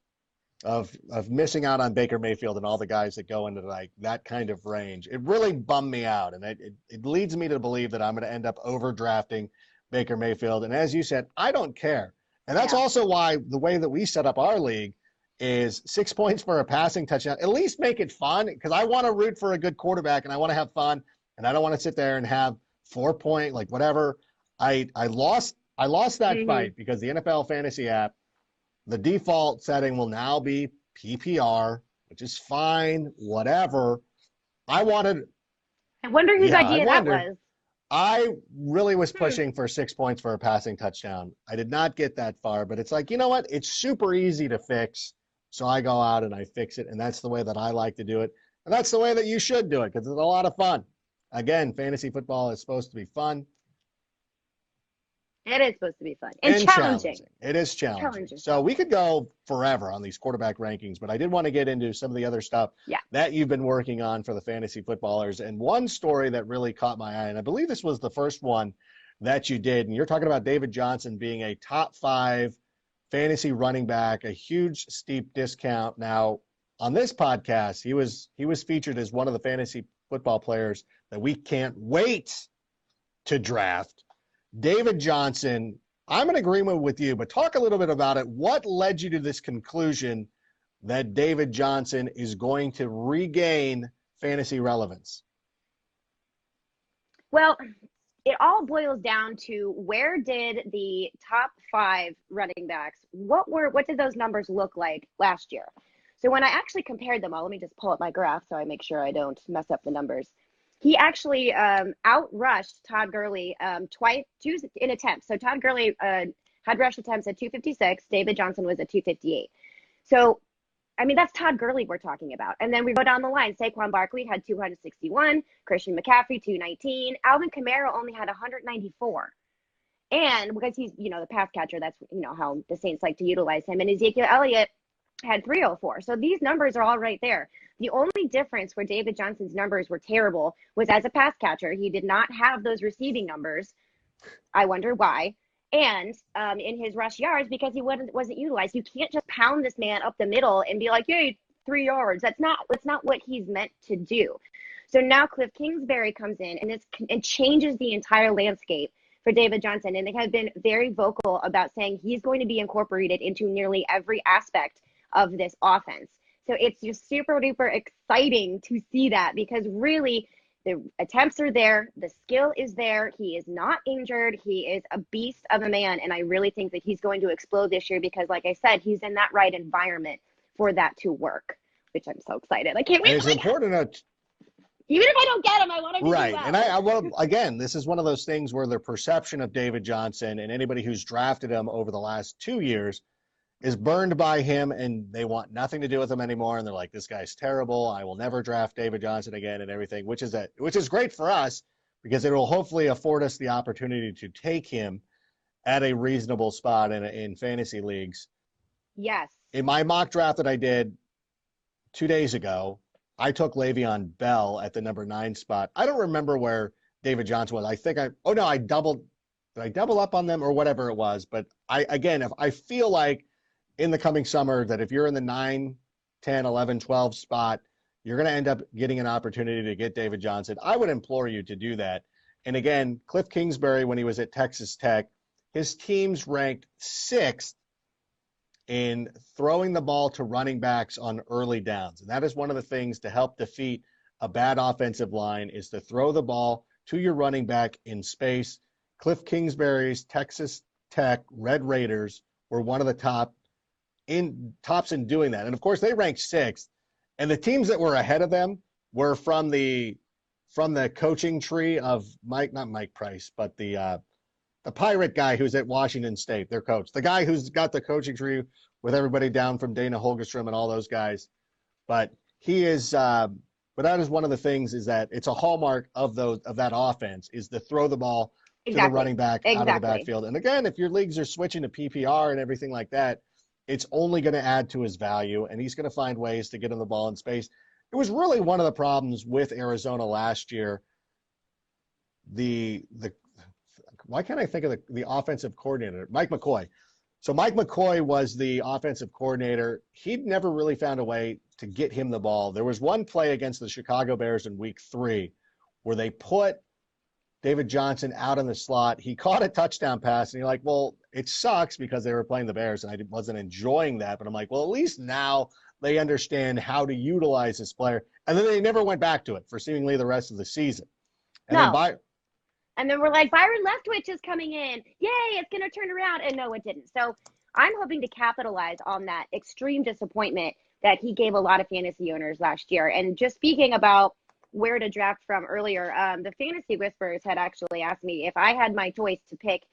of missing out on Baker Mayfield and all the guys that go into like that kind of range, it really bummed me out. And it leads me to believe that I'm going to end up overdrafting Baker Mayfield. And as you said, I don't care. And that's also why the way that we set up our league is 6 points for a passing touchdown. At least make it fun, because I want to root for a good quarterback and I want to have fun, and I don't want to sit there and have 4 point, like whatever. I lost that fight because the NFL fantasy app, the default setting will now be PPR, which is fine, whatever. I wonder whose idea that was. I really was pushing for 6 points for a passing touchdown. I did not get that far, but it's like, you know what? It's super easy to fix. So I go out and I fix it, and that's the way that I like to do it. And that's the way that you should do it, because it's a lot of fun. Again, fantasy football is supposed to be fun. It is supposed to be fun and challenging. It is challenging. So we could go forever on these quarterback rankings, but I did want to get into some of the other stuff that you've been working on for the fantasy footballers. And one story that really caught my eye, and I believe this was the first one that you did, and you're talking about David Johnson being a top 5 fantasy running back, a huge steep discount. Now, on this podcast, he was featured as one of the fantasy football players that we can't wait to draft. David Johnson, I'm in agreement with you, but talk a little bit about it. What led you to this conclusion that David Johnson is going to regain fantasy relevance? Well, it all boils down to where did the top 5 running backs, what did those numbers look like last year? So when I actually compared them all, let me just pull up my graph so I make sure I don't mess up the numbers. He actually outrushed Todd Gurley twice in attempts. So Todd Gurley had rush attempts at 256. David Johnson was at 258. So, I mean, that's Todd Gurley we're talking about. And then we go down the line. Saquon Barkley had 261. Christian McCaffrey, 219. Alvin Kamara only had 194. And because he's, the pass catcher, that's, how the Saints like to utilize him. And Ezekiel Elliott had 304. So these numbers are all right there. The only difference where David Johnson's numbers were terrible was as a pass catcher. He did not have those receiving numbers. I wonder why. And in his rush yards, because he wasn't utilized. You can't just pound this man up the middle and be like, hey, 3 yards. That's not what he's meant to do. So now Cliff Kingsbury comes in and changes the entire landscape for David Johnson. And they have been very vocal about saying he's going to be incorporated into nearly every aspect of this offense. So it's just super duper exciting to see that, because really the attempts are there. The skill is there. He is not injured. He is a beast of a man. And I really think that he's going to explode this year because, like I said, he's in that right environment for that to work, which I'm so excited. I can't wait. Even if I don't get him, I want him to do Right. well. And I well, again, this is one of those things where the perception of David Johnson and anybody who's drafted him over the last 2 years is burned by him, and they want nothing to do with him anymore. And they're like, this guy's terrible. I will never draft David Johnson again and everything, which is great for us because it will hopefully afford us the opportunity to take him at a reasonable spot in fantasy leagues. Yes. In my mock draft that I did 2 days ago, I took Le'Veon Bell at the number 9 spot. I don't remember where David Johnson was. I think did I double up on them or whatever it was? But if I feel like in the coming summer that if you're in the 9, 10, 11, 12 spot, you're going to end up getting an opportunity to get David Johnson. I would implore you to do that. And again, Cliff Kingsbury, when he was at Texas Tech, his teams ranked 6th in throwing the ball to running backs on early downs. And that is one of the things to help defeat a bad offensive line is to throw the ball to your running back in space. Cliff Kingsbury's Texas Tech Red Raiders were one of the tops in doing that. And of course they ranked 6th. And the teams that were ahead of them were from the coaching tree of not Mike Price, but the pirate guy who's at Washington State, their coach, the guy who's got the coaching tree with everybody down from Dana Holgerstrom and all those guys. But he is, but that is one of the things is that it's a hallmark of that offense is to throw the ball to the running back out of the backfield. And again, if your leagues are switching to PPR and everything like that, it's only going to add to his value, and he's going to find ways to get him the ball in space. It was really one of the problems with Arizona last year. Why can't I think of the offensive coordinator? Mike McCoy. So Mike McCoy was the offensive coordinator. He'd never really found a way to get him the ball. There was one play against the Chicago Bears in week 3 where they put David Johnson out in the slot. He caught a touchdown pass, and you're like, well, it sucks because they were playing the Bears, and I wasn't enjoying that. But I'm like, well, at least now they understand how to utilize this player. And then they never went back to it for seemingly the rest of the season. And then we're like, Byron Leftwich is coming in. Yay, it's going to turn around. And no, it didn't. So I'm hoping to capitalize on that extreme disappointment that he gave a lot of fantasy owners last year. And just speaking about where to draft from earlier, the Fantasy Whisperers had actually asked me if I had my choice to pick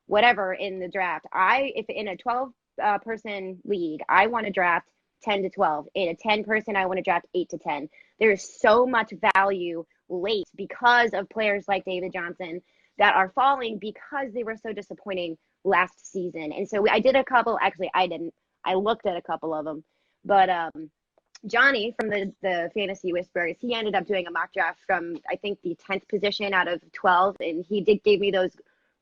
whatever in the draft. If in a 12-person league, I want to draft 10 to 12. In a 10-person, I want to draft 8 to 10. There's so much value late because of players like David Johnson that are falling because they were so disappointing last season. And so I did a couple. Actually, I didn't. I looked at a couple of them. But Johnny from the Fantasy Whisperers, he ended up doing a mock draft from, I think, the 10th position out of 12. And he gave me those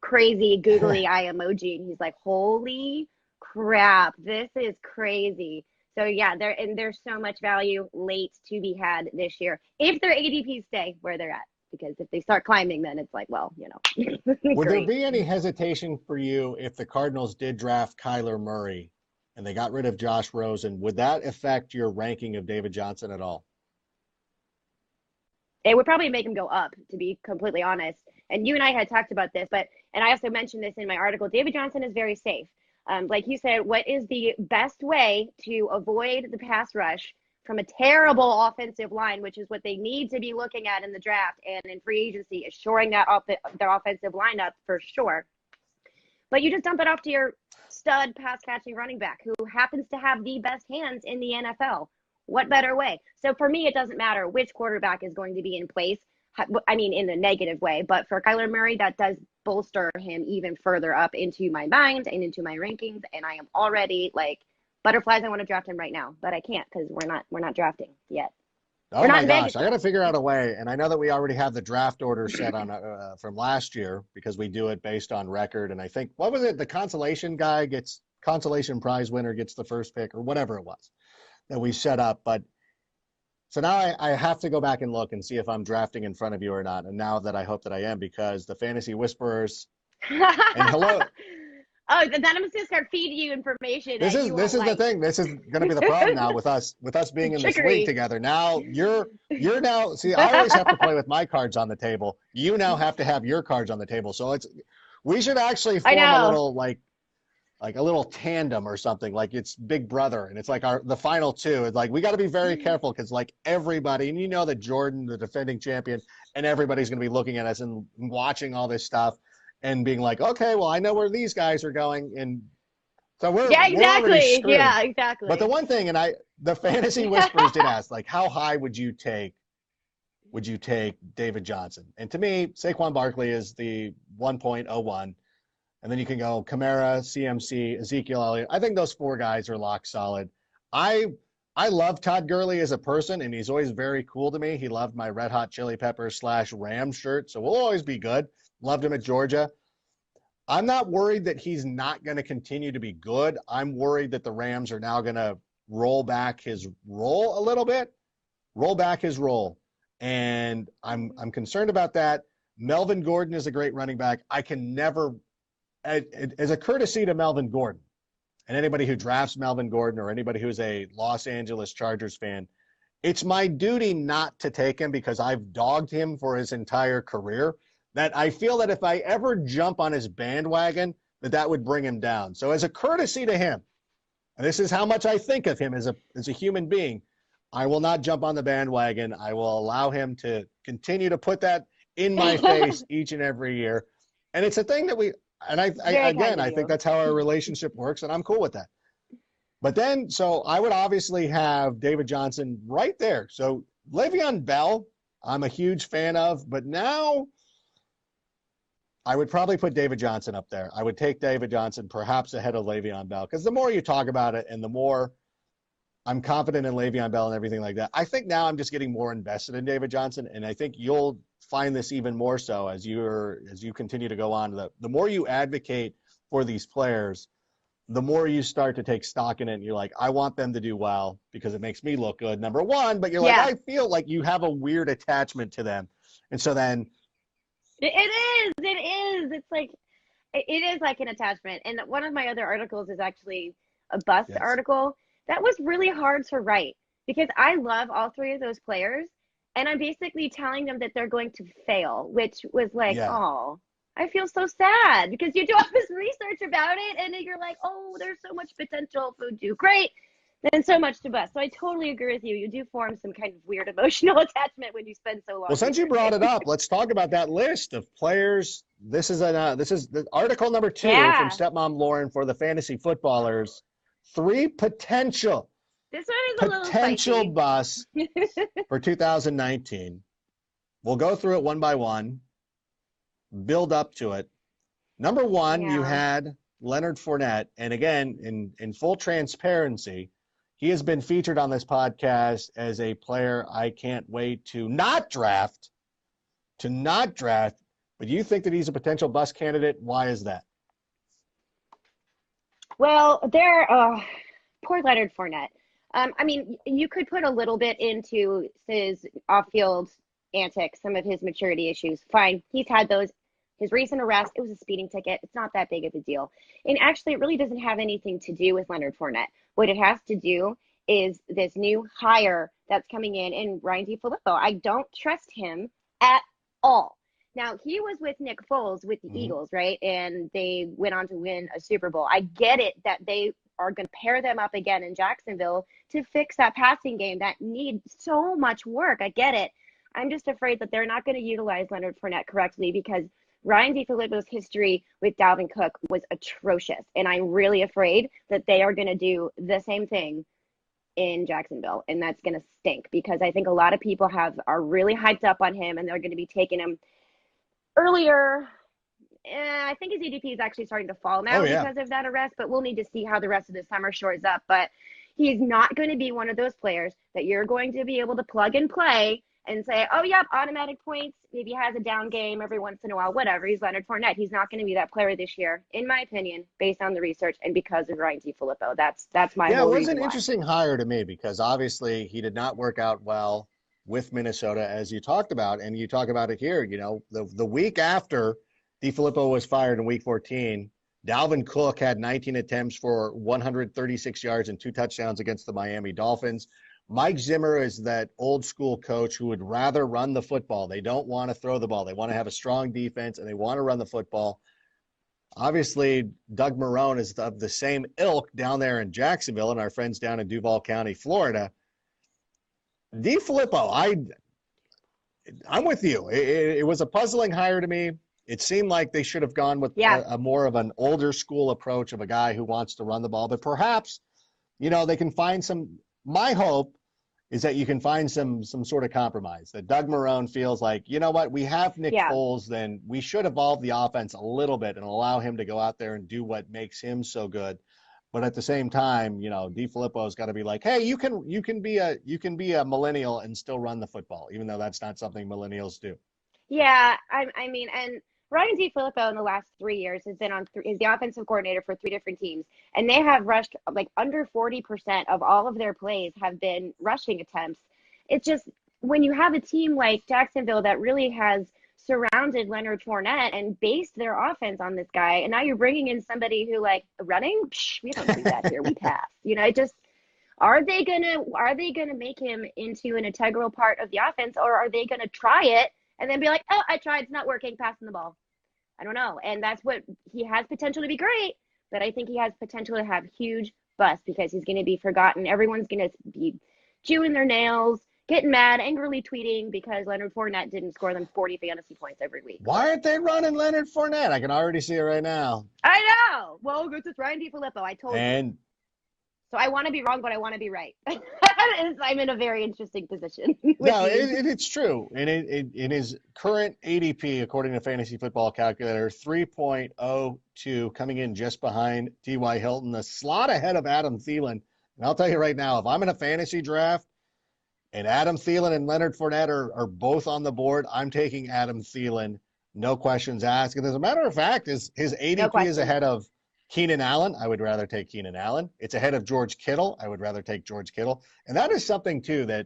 crazy googly eye emoji. And he's like, holy crap, this is crazy. So yeah, there's so much value late to be had this year if their ADPs stay where they're at. Because if they start climbing, then it's like, well, Would there be any hesitation for you if the Cardinals did draft Kyler Murray and they got rid of Josh Rosen? Would that affect your ranking of David Johnson at all? It would probably make him go up, to be completely honest. And you and I had talked about this, and I also mentioned this in my article. David Johnson is very safe. Like you said, what is the best way to avoid the pass rush from a terrible offensive line, which is what they need to be looking at in the draft and in free agency, is shoring that their offensive line up for sure. But you just dump it off to your stud pass-catching running back who happens to have the best hands in the NFL. What better way? So for me, it doesn't matter which quarterback is going to be in place. I mean, in the negative way. But for Kyler Murray, that does bolster him even further up into my mind and into my rankings. And I am already like butterflies. I want to draft him right now, but I can't because we're not drafting yet. Oh my gosh, I got to figure out a way. And I know that we already have the draft order set on from last year because we do it based on record. And I think, what was it? The consolation prize winner gets the first pick or whatever it was that we set up. But so now I have to go back and look and see if I'm drafting in front of you or not. And now that I hope that I am, because the Fantasy Whisperers and hello. Oh, then I'm just gonna start feeding you information. This is the thing. This is gonna be the problem now with us being in this league together. Now you're now see, I always have to play with my cards on the table. You now have to have your cards on the table. So we should actually form a little like a little tandem or something, like it's Big Brother, and it's like the final two. It's like we got to be very careful because like everybody, and you know that Jordan, the defending champion, and everybody's going to be looking at us and watching all this stuff and being like, okay, well, I know where these guys are going, and so Yeah, we're already exactly. screwed. Yeah, But the exactly. one thing, and the fantasy whisperers did ask, like, how high would you take David Johnson? And to me, Saquon Barkley is the 1.01. And then you can go Kamara, CMC, Ezekiel Elliott. I think those four guys are lock solid. I I love Todd Gurley as a person, and he's always very cool to me. He loved my Red Hot Chili Peppers / Rams shirt, so we'll always be good. Loved him at Georgia. I'm not worried that he's not going to continue to be good. I'm worried that the Rams are now going to roll back his role a little bit, and I'm concerned about that. Melvin Gordon is a great running back. I can never, as a courtesy to Melvin Gordon, and anybody who drafts Melvin Gordon or anybody who's a Los Angeles Chargers fan, it's my duty not to take him because I've dogged him for his entire career, that I feel that if I ever jump on his bandwagon, that would bring him down. So as a courtesy to him, and this is how much I think of him as a human being, I will not jump on the bandwagon. I will allow him to continue to put that in my face each and every year. And it's a thing that I think that's how our relationship works, and I'm cool with that. But then, so I would obviously have David Johnson right there. So Le'Veon Bell, I'm a huge fan of, but now I would probably put David Johnson up there. I would take David Johnson perhaps ahead of Le'Veon Bell, because the more you talk about it and the more I'm confident in Le'Veon Bell and everything like that, I think now I'm just getting more invested in David Johnson, and I think you'll find this even more so as you continue to go on. The more you advocate for these players, the more you start to take stock in it, and you're like, I want them to do well because it makes me look good, number one, but you're like, I feel like you have a weird attachment to them. And so then it is. It's like, it is like an attachment. And one of my other articles is actually a bust article that was really hard to write because I love all three of those players. And I'm basically telling them that they're going to fail, which was like, oh, I feel so sad because you do all this research about it and you're like, oh, there's so much potential to do great, then so much to bust. So I totally agree with you. You do form some kind of weird emotional attachment when you spend so long. Well, since you brought it up, let's talk about that list of players. This is the article number 2 from Stepmom Lauren for the Fantasy Footballers. 3 potential. This one is potential a little busts for 2019. We'll go through it one by one, build up to it. Number 1, you had Leonard Fournette. And again, in full transparency, he has been featured on this podcast as a player I can't wait to not draft. But you think that he's a potential bust candidate? Why is that? Well, poor Leonard Fournette. I mean, you could put a little bit into his off-field antics, some of his maturity issues. Fine, he's had those. His recent arrest, it was a speeding ticket. It's not that big of a deal. And actually, it really doesn't have anything to do with Leonard Fournette. What it has to do is this new hire that's coming in Ryan DiFilippo. I don't trust him at all. Now, he was with Nick Foles with the Eagles, right? And they went on to win a Super Bowl. I get it that they are going to pair them up again in Jacksonville to fix that passing game that needs so much work. I get it. I'm just afraid that they're not going to utilize Leonard Fournette correctly because Ryan DiFilippo's history with Dalvin Cook was atrocious. And I'm really afraid that they are going to do the same thing in Jacksonville. And that's going to stink because I think a lot of people are really hyped up on him and they're going to be taking him earlier. I think his EDP is actually starting to fall now because of that arrest, but we'll need to see how the rest of the summer shores up. But he's not going to be one of those players that you're going to be able to plug and play and say, oh, yep, automatic points. Maybe he has a down game every once in a while, whatever. He's Leonard Fournette. He's not going to be that player this year, in my opinion, based on the research and because of Ryan DiFilippo. That's my whole reason. Yeah, it was an interesting hire to me because obviously he did not work out well with Minnesota, as you talked about, and you talk about it here. You know, the week after DiFilippo was fired in Week 14, Dalvin Cook had 19 attempts for 136 yards and 2 touchdowns against the Miami Dolphins. Mike Zimmer is that old school coach who would rather run the football. They don't want to throw the ball. They want to have a strong defense, and they want to run the football. obviously Doug Marrone is of the same ilk down there in Jacksonville and our friends down in Duval County, Florida. DeFilippo, I'm with you. It was a puzzling hire to me. It seemed like they should have gone with Yeah. a more of an older school approach of a guy who wants to run the ball, but perhaps, they can find some. My hope is that you can find some sort of compromise. That Doug Marrone feels like, you know what, we have Nick Yeah. Foles, then we should evolve the offense a little bit and allow him to go out there and do what makes him so good. But at the same time, DeFilippo's got to be like, hey, you can be a millennial and still run the football, even though that's not something millennials do. Yeah, I mean, and Ryan DeFilippo in the last 3 years has been is the offensive coordinator for 3 different teams, and they have rushed like under 40% of all of their plays have been rushing attempts. It's just when you have a team like Jacksonville that really has surrounded Leonard Fournette and based their offense on this guy, and now you're bringing in somebody who like running, psh, we don't do that here, we pass. It just are they gonna make him into an integral part of the offense, or are they gonna try it and then be like, oh, I tried, it's not working, passing the ball? I don't know. And that's what he has potential to be great, but I think he has potential to have huge bust because he's going to be forgotten. Everyone's going to be chewing their nails, getting mad, angrily tweeting because Leonard Fournette didn't score them 40 fantasy points every week. Why aren't they running Leonard Fournette? I can already see it right now. I know. Well, it's just Ryan DeFilippo. I told you. So I want to be wrong, but I want to be right. I'm in a very interesting position. No, it's true. And in his current ADP, according to Fantasy Football Calculator, 3.02, coming in just behind T.Y. Hilton, a slot ahead of Adam Thielen. And I'll tell you right now, if I'm in a fantasy draft and Adam Thielen and Leonard Fournette are both on the board, I'm taking Adam Thielen, no questions asked. And as a matter of fact, his ADP is ahead of Keenan Allen. I would rather take Keenan Allen. It's ahead of George Kittle. I would rather take George Kittle. And that is something, too, that,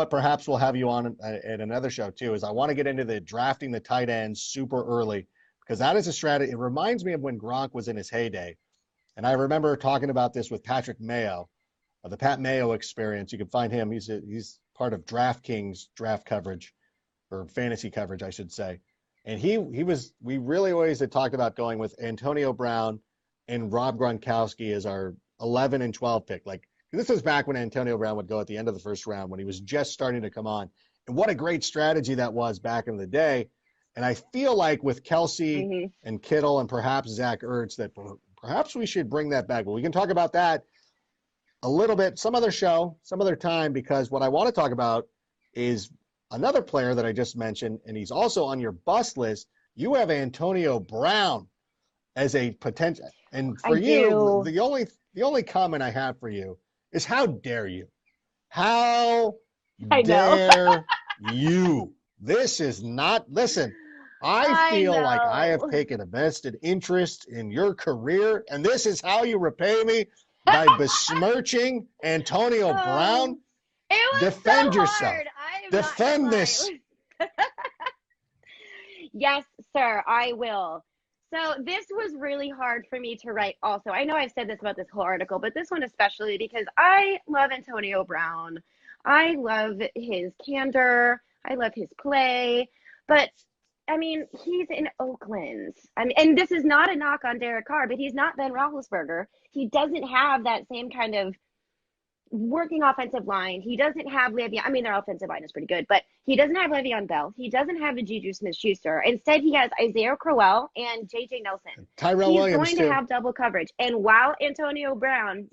perhaps we'll have you on at another show, too, is I want to get into the drafting the tight ends super early because that is a strategy. It reminds me of when Gronk was in his heyday. And I remember talking about this with Patrick Mayo, of the Pat Mayo experience. You can find him. He's part of DraftKings draft coverage, or fantasy coverage, I should say. And we really always had talked about going with Antonio Brown and Rob Gronkowski as our 11 and 12 pick. Like, this was back when Antonio Brown would go at the end of the first round when he was just starting to come on. And what a great strategy that was back in the day. And I feel like with Kelsey and Kittle and perhaps Zach Ertz that perhaps we should bring that back. But we can talk about that a little bit, some other show, some other time, because what I want to talk about is another player that I just mentioned, and he's also on your bust list. You have Antonio Brown as a potential. And for you, the only comment I have for you is how dare you? How dare you? This is not, listen, I feel like I have taken a vested interest in your career, and this is how you repay me by besmirching Antonio Brown. Defend yourself. Defend this. Yes, sir, I will. So this was really hard for me to write also. I know I've said this about this whole article, but this one especially because I love Antonio Brown. I love his candor. I love his play. But, I mean, he's in Oakland. I mean, and this is not a knock on Derek Carr, but he's not Ben Roethlisberger. He doesn't have that same kind of working offensive line. He doesn't have Le'Veon. I mean, their offensive line is pretty good, but he doesn't have Le'Veon Bell. He doesn't have a Juju Smith-Schuster. Instead, he has Isaiah Crowell and J.J. Nelson. Tyrell Williams, He's going to have double coverage. And while Antonio Brown,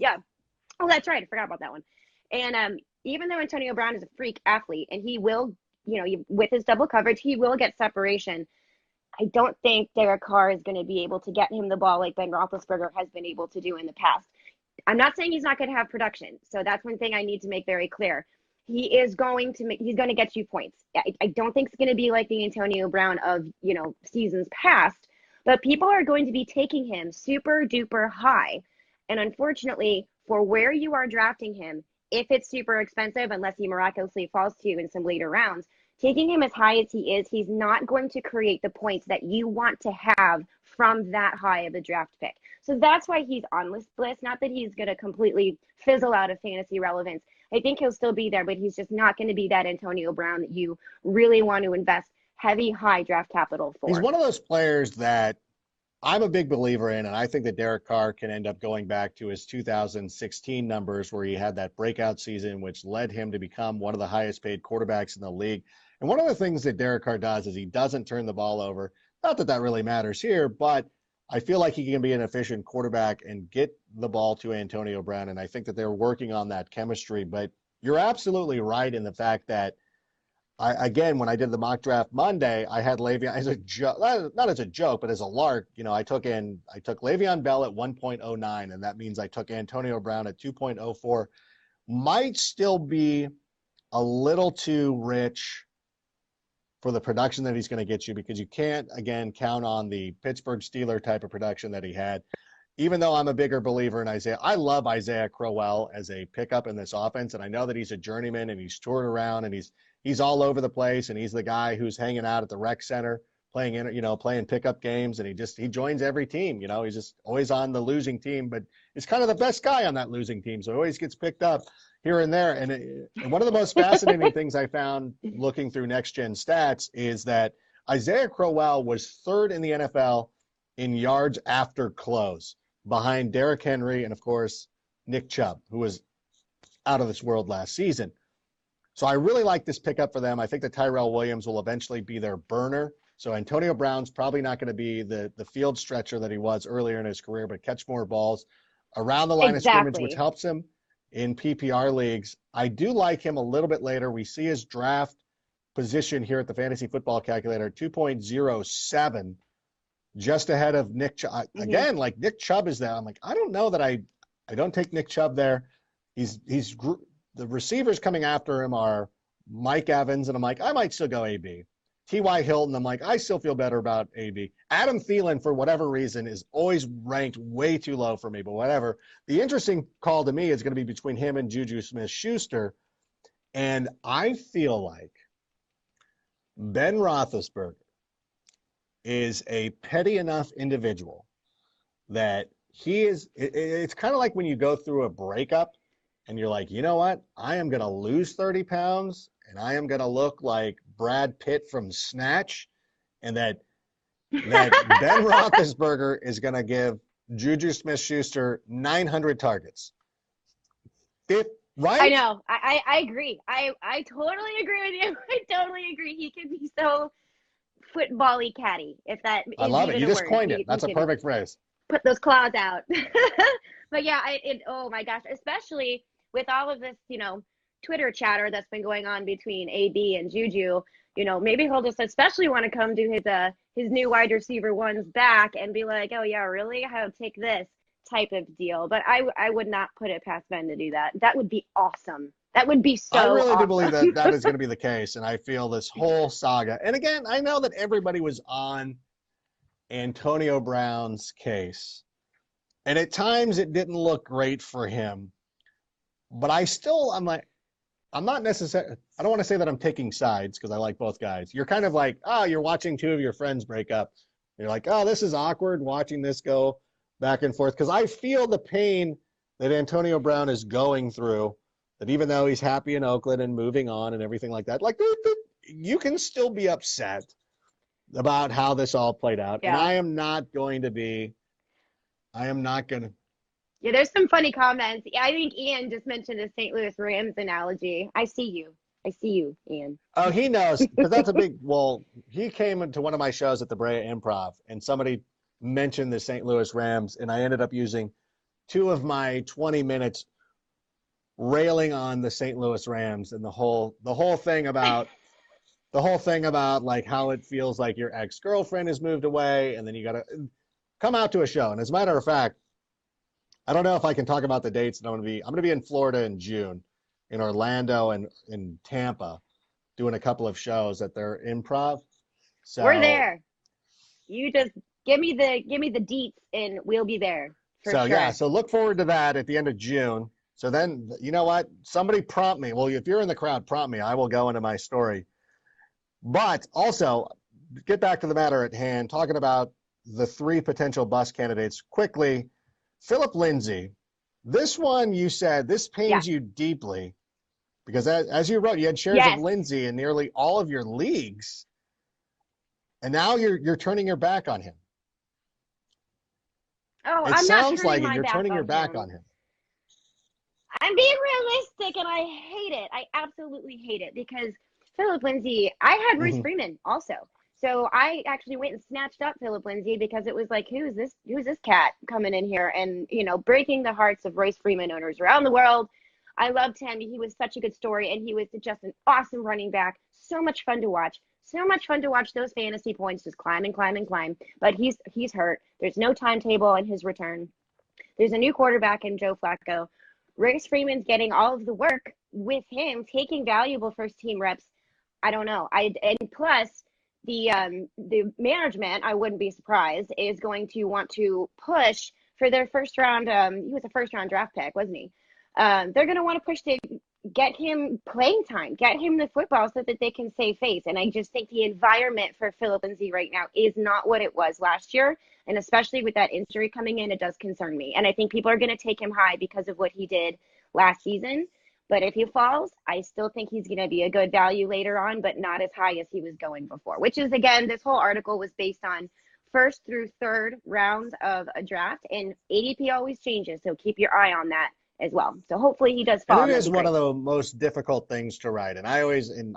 oh, that's right. I forgot about that one. And even though Antonio Brown is a freak athlete and he will, with his double coverage, he will get separation. I don't think Derek Carr is going to be able to get him the ball like Ben Roethlisberger has been able to do in the past. I'm not saying he's not going to have production. So that's one thing I need to make very clear. He's going to get you points. I don't think it's going to be like the Antonio Brown of, seasons past, but people are going to be taking him super duper high. And unfortunately, for where you are drafting him, if it's super expensive, unless he miraculously falls to you in some later rounds, taking him as high as he is, he's not going to create the points that you want to have from that high of a draft pick. So that's why he's on this list. Not that he's going to completely fizzle out of fantasy relevance. I think he'll still be there, but he's just not going to be that Antonio Brown that you really want to invest heavy, high draft capital for. He's one of those players that I'm a big believer in, and I think that Derek Carr can end up going back to his 2016 numbers where he had that breakout season, which led him to become one of the highest paid quarterbacks in the league. And one of the things that Derek Carr does is he doesn't turn the ball over. Not that that really matters here, but I feel like he can be an efficient quarterback and get the ball to Antonio Brown. And I think that they're working on that chemistry. But you're absolutely right in the fact that again, when I did the mock draft Monday, I had Le'Veon as a joke, not as a joke, but as a lark. You know, I took Le'Veon Bell at 1.09, and that means I took Antonio Brown at 2.04. Might still be a little too rich for the production that he's going to get you because you can't, again, count on the Pittsburgh Steeler type of production that he had. Even though I'm a bigger believer in Isaiah, I love Isaiah Crowell as a pickup in this offense, and I know that he's a journeyman and he's toured around and he's all over the place, and he's the guy who's hanging out at the rec center playing pickup games, and he joins every team. He's just always on the losing team, but he's kind of the best guy on that losing team, so he always gets picked up here and there. And one of the most fascinating things I found looking through Next Gen Stats is that Isaiah Crowell was third in the NFL in yards after close, behind Derrick Henry and, of course, Nick Chubb, who was out of this world last season. So I really like this pickup for them. I think that Tyrell Williams will eventually be their burner. So Antonio Brown's probably not going to be the field stretcher that he was earlier in his career, but catch more balls around the line of scrimmage, which helps him in PPR leagues. I do like him a little bit later. We see his draft position here at the Fantasy Football Calculator, 2.07, just ahead of Nick Chubb. Again, like Nick Chubb is there. I'm like, I don't know that I don't take Nick Chubb there. The receivers coming after him are Mike Evans, and I'm like, I might still go AB. T.Y. Hilton, I'm like, I still feel better about AB. Adam Thielen, for whatever reason, is always ranked way too low for me, but whatever. The interesting call to me is going to be between him and Juju Smith-Schuster, and I feel like Ben Roethlisberger is a petty enough individual that it's kind of like when you go through a breakup, and you're like, you know what? I am going to lose 30 pounds, and I am going to look like Brad Pitt from Snatch, and that Ben Roethlisberger is going to give Juju Smith-Schuster 900 targets. Right? I know. I agree. I totally agree with you. I totally agree. He can be so football-y catty, if that is I love it. You just coined it. That's a perfect phrase. Put those claws out. But yeah, oh my gosh, especially with all of this, Twitter chatter that's been going on between AB and Juju, maybe he'll just especially want to come to his new wide receiver ones back and be like, oh yeah, really? I'll take this type of deal. But I would not put it past Ben to do that. That would be awesome. That would be so I really awesome. do believe that is going to be the case. And I feel this whole saga. And again, I know that everybody was on Antonio Brown's case. And at times it didn't look great for him. But I'm not necessarily, I don't want to say that I'm taking sides because I like both guys. You're kind of like, you're watching two of your friends break up. You're like, this is awkward watching this go back and forth. Because I feel the pain that Antonio Brown is going through, that even though he's happy in Oakland and moving on and everything like that, like you can still be upset about how this all played out. Yeah. And I am not going to. Yeah, there's some funny comments. I think Ian just mentioned the St. Louis Rams analogy. I see you, Ian. Oh, he knows, because that's he came into one of my shows at the Brea Improv, and somebody mentioned the St. Louis Rams, and I ended up using 2 of my 20 minutes railing on the St. Louis Rams and the whole thing about like how it feels like your ex-girlfriend has moved away, and then you got to come out to a show. And as a matter of fact, I don't know if I can talk about the dates that I'm going to be in Florida in June, in Orlando and in Tampa, doing a couple of shows at their Improv. So we're there. You just give me the deets and we'll be there. So sure. Yeah, so look forward to that at the end of June. So then, you know what? Somebody prompt me. Well, if you're in the crowd, prompt me. I will go into my story. But also, get back to the matter at hand, talking about the 3 potential bust candidates quickly. Philip Lindsay, this one you said, this pains you deeply because as you wrote, you had shares of Lindsay in nearly all of your leagues, and now you're turning your back on him. Oh, It I'm not sounds turning like it. my You're back turning your on back him. on him. I'm being realistic and I hate it. I absolutely hate it because Philip Lindsay, I had Royce Hmm. Freeman also. So I actually went and snatched up Philip Lindsay because it was like, who's this cat coming in here and, breaking the hearts of Royce Freeman owners around the world. I loved him. He was such a good story and he was just an awesome running back. So much fun to watch. So much fun to watch those fantasy points just climb and climb and climb. But he's hurt. There's no timetable on his return. There's a new quarterback in Joe Flacco. Royce Freeman's getting all of the work with him, taking valuable first team reps. I don't know. And plus the management, I wouldn't be surprised, is going to want to push for their first round. He was a first round draft pick, wasn't he? They're going to want to push to get him playing time, get him the football so that they can save face. And I just think the environment for Philip Lindsay right now is not what it was last year. And especially with that injury coming in, it does concern me. And I think people are going to take him high because of what he did last season. But if he falls, I still think he's going to be a good value later on, but not as high as he was going before, which is, again, this whole article was based on first through third rounds of a draft. And ADP always changes. So keep your eye on that as well. So hopefully he does And fall, it and that'd is be one great. of the most difficult things to write. And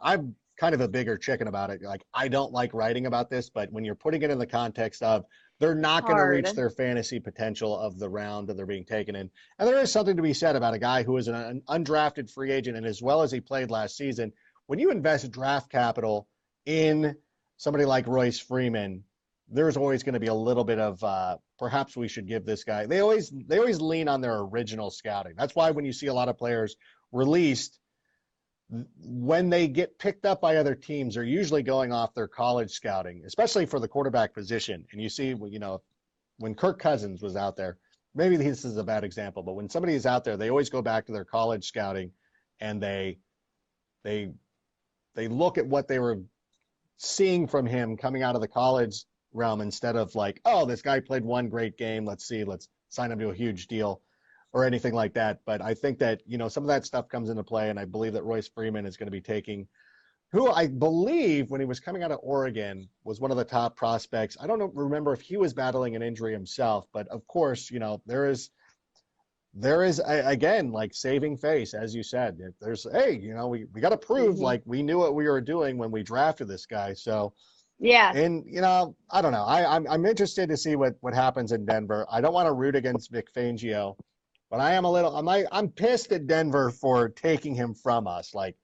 I'm kind of a bigger chicken about it. Like, I don't like writing about this, but when you're putting it in the context of they're not going to reach Hard. their fantasy potential of the round that they're being taken in. And there is something to be said about a guy who is an undrafted free agent. And as well as he played last season, when you invest draft capital in somebody like Royce Freeman, there's always going to be a little bit of perhaps we should give this guy. They always lean on their original scouting. That's why when you see a lot of players released, when they get picked up by other teams, they're usually going off their college scouting, especially for the quarterback position. And you see, when Kirk Cousins was out there, maybe this is a bad example, but when somebody is out there, they always go back to their college scouting and they they look at what they were seeing from him coming out of the college realm instead of like, oh, this guy played one great game. Let's sign him to a huge deal or anything like that. But I think that, some of that stuff comes into play. And I believe that Royce Freeman is going to be taking who I believe when he was coming out of Oregon was one of the top prospects. I don't remember if he was battling an injury himself, but of course, there is again, like saving face, as you said. There's, hey, we got to prove Hmm. like we knew what we were doing when we drafted this guy. So, Yeah. and I don't know. I'm interested to see what happens in Denver. I don't want to root against Vic Fangio, but I'm pissed at Denver for taking him from us. Like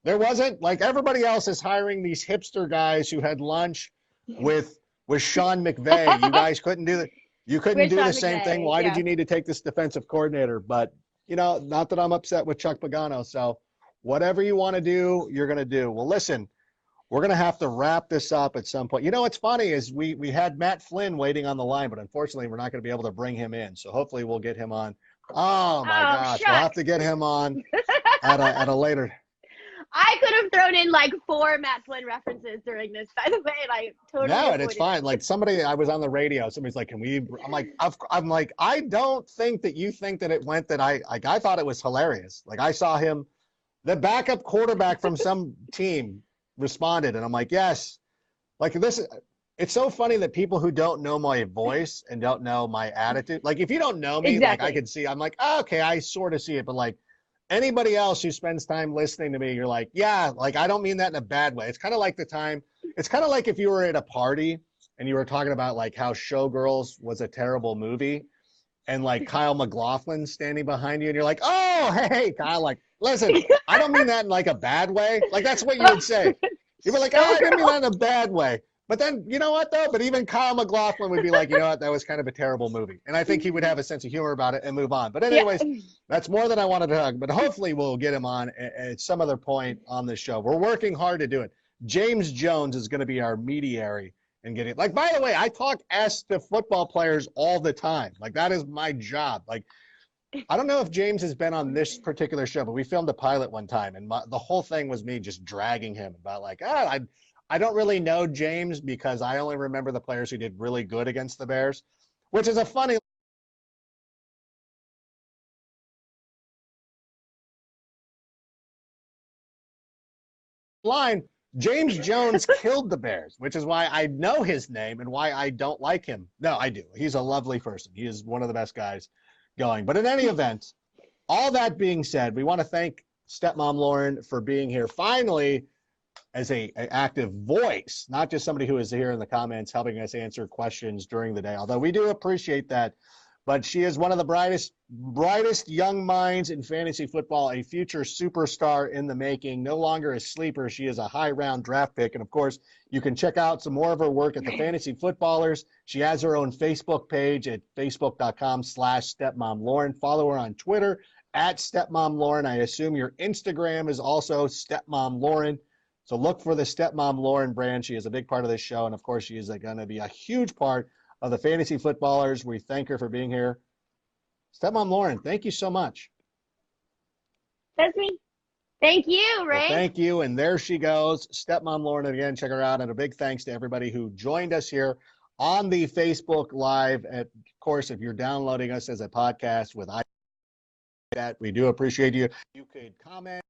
there wasn't like everybody else is hiring these hipster guys who had lunch with with Sean McVay. You guys couldn't do that. You couldn't With do the Sean same thing. McVay. Why did Yeah. you need to take this defensive coordinator? But not that I'm upset with Chuck Pagano. So whatever you want to do, you're going to do. Well, listen, we're going to have to wrap this up at some point. What's funny is we had Matt Flynn waiting on the line, but unfortunately we're not going to be able to bring him in. So hopefully we'll get him on. Oh my Oh, gosh, we'll have shucks. to get him on at a later. I could have thrown in like four Matt Flynn references during this, by the way, and I totally No, and it's avoided fine. it. Like I was on the radio. Somebody's like, "Can we?" I'm like, I don't think that you think that it went that I thought it was hilarious. Like I saw him, the backup quarterback from some team responded, and I'm like, yes. Like this, it's so funny that people who don't know my voice and don't know my attitude, like if you don't know me, like I Exactly. could see, I'm like, oh, okay, I sort of see it, but like anybody else who spends time listening to me, you're like, yeah, like I don't mean that in a bad way. It's kind of like it's kind of like if you were at a party and you were talking about like how Showgirls was a terrible movie and like Kyle MacLachlan standing behind you and you're like, oh, hey, Kyle, like, listen, I don't mean that in like a bad way. Like that's what you Oh, would say. You'd be like, oh, I didn't mean that in a bad way. But then, you know what, though? But even Kyle MacLachlan would be like, you know what, that was kind of a terrible movie. And I think he would have a sense of humor about it and move on. But, yeah. anyways, that's more than I wanted to talk. But hopefully, we'll get him on at some other point on the show. We're working hard to do it. James Jones is going to be our mediary and getting, like, by the way, I talk S to football players all the time. Like, that is my job. Like, I don't know if James has been on this particular show, but we filmed a pilot one time, and the whole thing was me just dragging him about like, I don't really know James because I only remember the players who did really good against the Bears, which is a funny line. James Jones killed the Bears, which is why I know his name and why I don't like him. No, I do. He's a lovely person. He is one of the best guys going. But in any event, all that being said, we want to thank Stepmom Lauren for being here finally as a active voice, not just somebody who is here in the comments helping us answer questions during the day, although we do appreciate that. But she is one of the brightest young minds in fantasy football, a future superstar in the making, no longer a sleeper. She is a high-round draft pick. And, of course, you can check out some more of her work at the Fantasy Footballers. She has her own Facebook page at facebook.com/stepmomlauren. Follow her on Twitter at stepmomlauren. I assume your Instagram is also stepmomlauren. So look for the Stepmom Lauren brand. She is a big part of this show. And, of course, she is going to be a huge part of the Fantasy Footballers. We thank her for being here. Stepmom Lauren, thank you so much. That's me. Thank you, Ray. Well, thank you. And there she goes, Stepmom Lauren. And again, check her out. And a big thanks to everybody who joined us here on the Facebook Live. And, of course, if you're downloading us as a podcast with that, we do appreciate you. You could comment,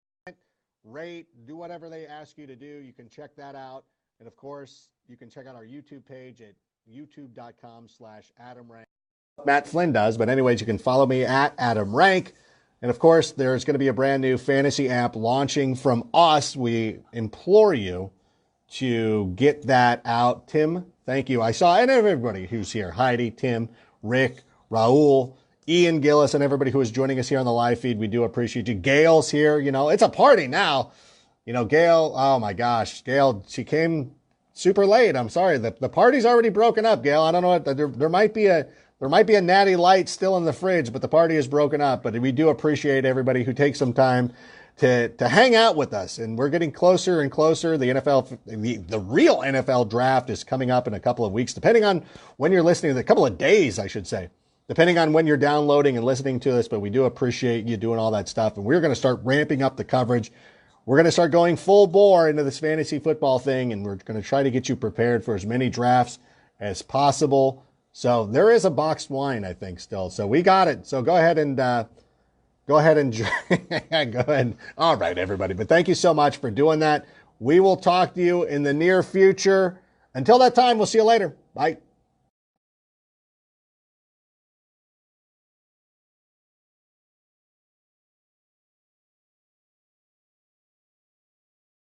rate, do whatever they ask you to do. You can check that out. And, of course, you can check out our YouTube page at youtube.com/Adam Rank. Matt Flynn does, but anyways, you can follow me at Adam Rank. And of course, there's going to be a brand new fantasy app launching from us. We implore you to get that out. Tim, thank you. I saw, and everybody who's here, Heidi, Tim, Rick, Raul, Ian Gillis, and everybody who is joining us here on the live feed. We do appreciate you. Gail's here. You know, it's a party now. You know, Gail, oh my gosh, Gail, she came super late. I'm sorry. The party's already broken up, Gail. I don't know what there might be a natty light still in the fridge, but the party is broken up. But we do appreciate everybody who takes some time to hang out with us. And we're getting closer and closer. The real NFL draft is coming up in a couple of weeks, depending on when you're listening, a couple of days, I should say, depending on when you're downloading and listening to this. But we do appreciate you doing all that stuff. And we're going to start ramping up the coverage. We're going to start going full bore into this fantasy football thing, and we're going to try to get you prepared for as many drafts as possible. So there is a boxed wine, I think, still. So we got it. So go ahead and go ahead. All right, everybody. But thank you so much for doing that. We will talk to you in the near future. Until that time, we'll see you later. Bye.